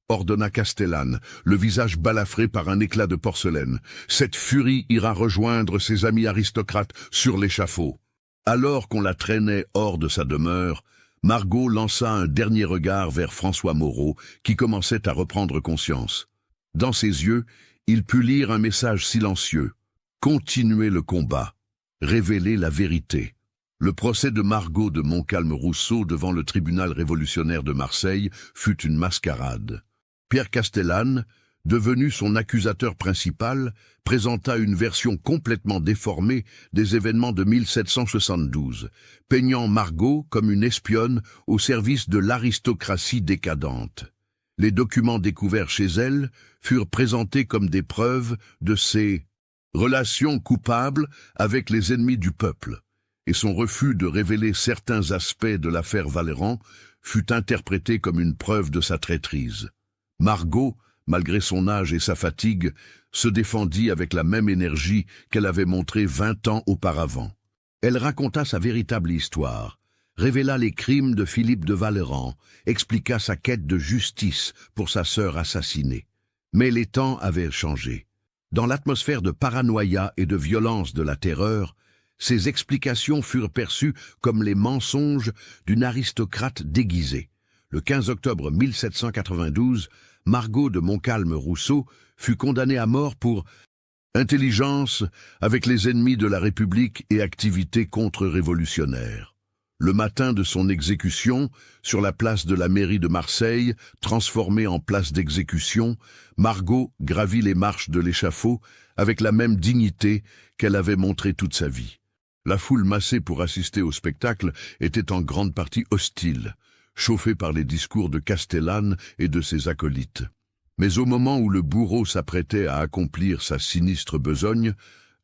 ordonna Castellane, le visage balafré par un éclat de porcelaine. Cette furie ira rejoindre ses amis aristocrates sur l'échafaud. Alors qu'on la traînait hors de sa demeure, Margot lança un dernier regard vers François Moreau, qui commençait à reprendre conscience. Dans ses yeux, il put lire un message silencieux. Continuer le combat. Révéler la vérité. Le procès de Margot de Montcalm-Rousseau devant le tribunal révolutionnaire de Marseille fut une mascarade. Pierre Castellane, devenu son accusateur principal, présenta une version complètement déformée des événements de 1772, peignant Margot comme une espionne au service de l'aristocratie décadente. Les documents découverts chez elle furent présentés comme des preuves de ses relations coupables avec les ennemis du peuple, et son refus de révéler certains aspects de l'affaire Valéran fut interprété comme une preuve de sa traîtrise. Margot, malgré son âge et sa fatigue, se défendit avec la même énergie qu'elle avait montrée 20 ans auparavant. Elle raconta sa véritable histoire, révéla les crimes de Philippe de Valéran, expliqua sa quête de justice pour sa sœur assassinée. Mais les temps avaient changé. Dans l'atmosphère de paranoïa et de violence de la terreur, ces explications furent perçues comme les mensonges d'une aristocrate déguisée. Le 15 octobre 1792, Margot de Montcalm-Rousseau fut condamnée à mort pour intelligence avec les ennemis de la République et activités contre-révolutionnaires. Le matin de son exécution, sur la place de la mairie de Marseille, transformée en place d'exécution, Margot gravit les marches de l'échafaud avec la même dignité qu'elle avait montrée toute sa vie. La foule massée pour assister au spectacle était en grande partie hostile, chauffée par les discours de Castellane et de ses acolytes. Mais au moment où le bourreau s'apprêtait à accomplir sa sinistre besogne,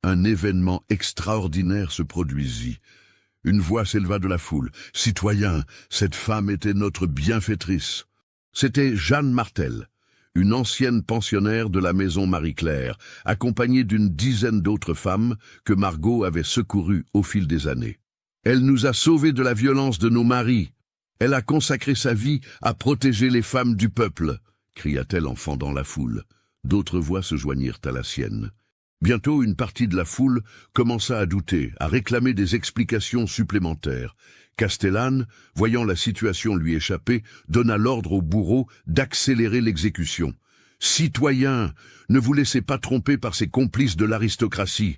un événement extraordinaire se produisit. Une voix s'éleva de la foule. « Citoyens, cette femme était notre bienfaitrice. » C'était Jeanne Martel, une ancienne pensionnaire de la maison Marie-Claire, accompagnée d'une dizaine d'autres femmes que Margot avait secourues au fil des années. « Elle nous a sauvés de la violence de nos maris. Elle a consacré sa vie à protéger les femmes du peuple, » cria-t-elle en fendant la foule. D'autres voix se joignirent à la sienne. Bientôt, une partie de la foule commença à douter, à réclamer des explications supplémentaires. Castellane, voyant la situation lui échapper, donna l'ordre au bourreau d'accélérer l'exécution. « Citoyens, ne vous laissez pas tromper par ces complices de l'aristocratie !»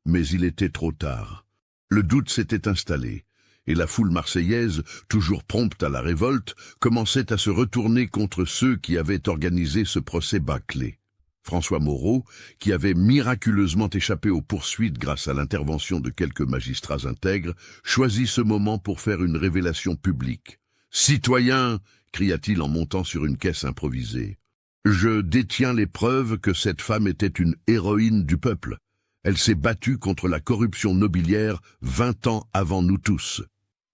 Mais il était trop tard. Le doute s'était installé, et la foule marseillaise, toujours prompte à la révolte, commençait à se retourner contre ceux qui avaient organisé ce procès bâclé. François Moreau, qui avait miraculeusement échappé aux poursuites grâce à l'intervention de quelques magistrats intègres, choisit ce moment pour faire une révélation publique. « Citoyens !» cria-t-il en montant sur une caisse improvisée. « Je détiens les preuves que cette femme était une héroïne du peuple. Elle s'est battue contre la corruption nobiliaire 20 ans avant nous tous. »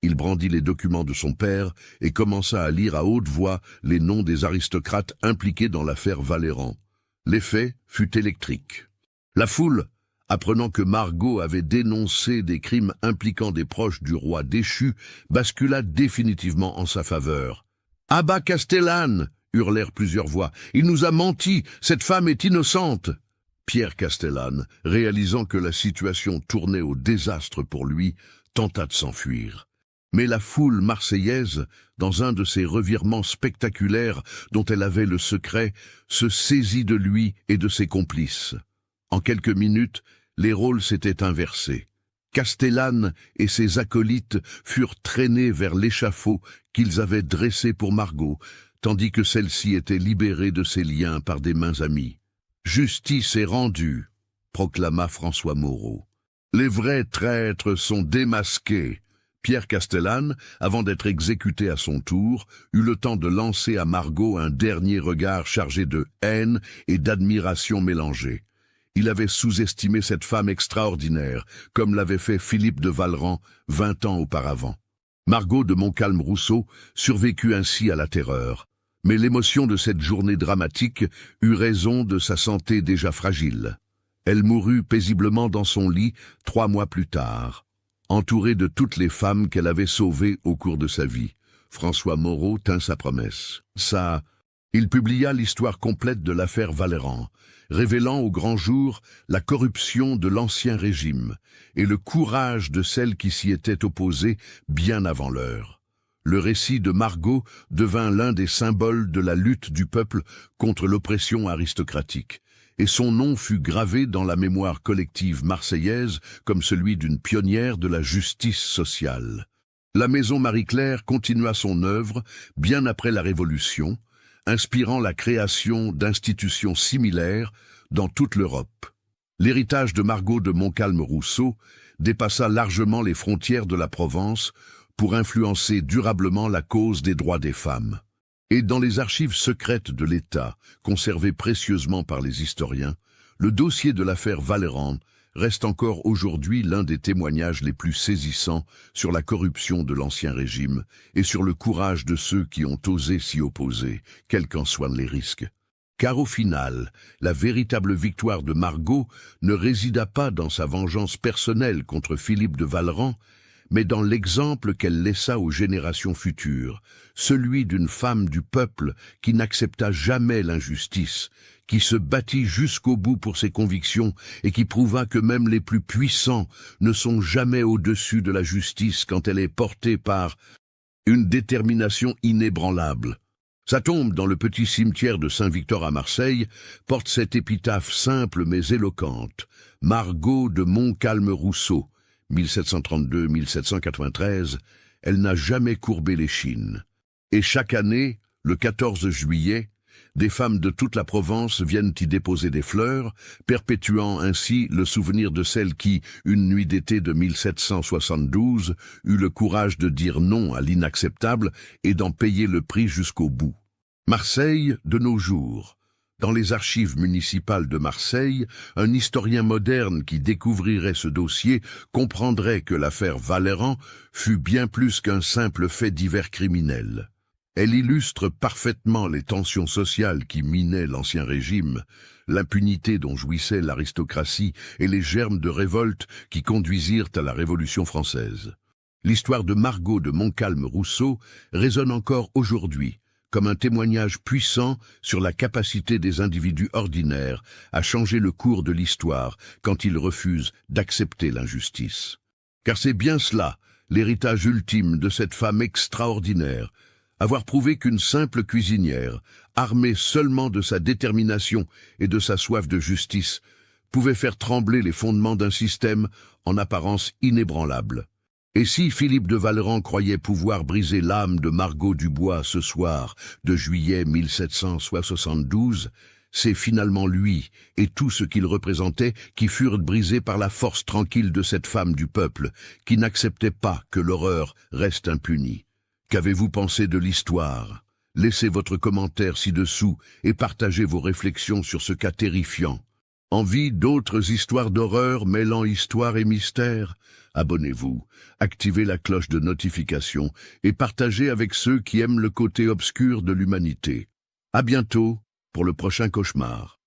Il brandit les documents de son père et commença à lire à haute voix les noms des aristocrates impliqués dans l'affaire Valéran. L'effet fut électrique. La foule, apprenant que Margot avait dénoncé des crimes impliquant des proches du roi déchu, bascula définitivement en sa faveur. « À bas Castellane !» hurlèrent plusieurs voix. « Il nous a menti, cette femme est innocente !» Pierre Castellane, réalisant que la situation tournait au désastre pour lui, tenta de s'enfuir. Mais la foule marseillaise, dans un de ces revirements spectaculaires dont elle avait le secret, se saisit de lui et de ses complices. En quelques minutes, les rôles s'étaient inversés. Castellane et ses acolytes furent traînés vers l'échafaud qu'ils avaient dressé pour Margot, tandis que celle-ci était libérée de ses liens par des mains amies. « Justice est rendue », proclama François Moreau. « Les vrais traîtres sont démasqués ». Pierre Castellane, avant d'être exécuté à son tour, eut le temps de lancer à Margot un dernier regard chargé de haine et d'admiration mélangée. Il avait sous-estimé cette femme extraordinaire, comme l'avait fait Philippe de Vallerand 20 ans auparavant. Margot de Montcalm-Rousseau survécut ainsi à la terreur. Mais l'émotion de cette journée dramatique eut raison de sa santé déjà fragile. Elle mourut paisiblement dans son lit 3 mois plus tard, entourée de toutes les femmes qu'elle avait sauvées au cours de sa vie. François Moreau tint sa promesse. Il publia l'histoire complète de l'affaire Vallerand, révélant au grand jour la corruption de l'Ancien Régime et le courage de celles qui s'y étaient opposées bien avant l'heure. Le récit de Margot devint l'un des symboles de la lutte du peuple contre l'oppression aristocratique, et son nom fut gravé dans la mémoire collective marseillaise comme celui d'une pionnière de la justice sociale. La Maison Marie-Claire continua son œuvre bien après la Révolution, inspirant la création d'institutions similaires dans toute l'Europe. L'héritage de Margot de Montcalm-Rousseau dépassa largement les frontières de la Provence pour influencer durablement la cause des droits des femmes. Et dans les archives secrètes de l'État, conservées précieusement par les historiens, le dossier de l'affaire Vallerand reste encore aujourd'hui l'un des témoignages les plus saisissants sur la corruption de l'Ancien Régime et sur le courage de ceux qui ont osé s'y opposer, quels qu'en soient les risques. Car au final, la véritable victoire de Margot ne résida pas dans sa vengeance personnelle contre Philippe de Vallerand, mais dans l'exemple qu'elle laissa aux générations futures, celui d'une femme du peuple qui n'accepta jamais l'injustice, qui se battit jusqu'au bout pour ses convictions et qui prouva que même les plus puissants ne sont jamais au-dessus de la justice quand elle est portée par une détermination inébranlable. Sa tombe dans le petit cimetière de Saint-Victor à Marseille porte cette épitaphe simple mais éloquente. Margot de Montcalm-Rousseau, 1732-1793, elle n'a jamais courbé l'échine. Et chaque année, le 14 juillet, des femmes de toute la Provence viennent y déposer des fleurs, perpétuant ainsi le souvenir de celle qui, une nuit d'été de 1772, eut le courage de dire non à l'inacceptable et d'en payer le prix jusqu'au bout. Marseille, de nos jours. Dans les archives municipales de Marseille, un historien moderne qui découvrirait ce dossier comprendrait que l'affaire Vallerand fut bien plus qu'un simple fait divers criminel. Elle illustre parfaitement les tensions sociales qui minaient l'Ancien Régime, l'impunité dont jouissait l'aristocratie et les germes de révolte qui conduisirent à la Révolution française. L'histoire de Margot de Montcalm-Rousseau résonne encore aujourd'hui, comme un témoignage puissant sur la capacité des individus ordinaires à changer le cours de l'histoire quand ils refusent d'accepter l'injustice. Car c'est bien cela, l'héritage ultime de cette femme extraordinaire, avoir prouvé qu'une simple cuisinière, armée seulement de sa détermination et de sa soif de justice, pouvait faire trembler les fondements d'un système en apparence inébranlable. Et si Philippe de Vallerand croyait pouvoir briser l'âme de Margot Dubois ce soir de juillet 1772, c'est finalement lui et tout ce qu'il représentait qui furent brisés par la force tranquille de cette femme du peuple, qui n'acceptait pas que l'horreur reste impunie. Qu'avez-vous pensé de l'histoire? Laissez votre commentaire ci-dessous et partagez vos réflexions sur ce cas terrifiant. Envie d'autres histoires d'horreur mêlant histoire et mystère? Abonnez-vous, activez la cloche de notification et partagez avec ceux qui aiment le côté obscur de l'humanité. À bientôt pour le prochain cauchemar.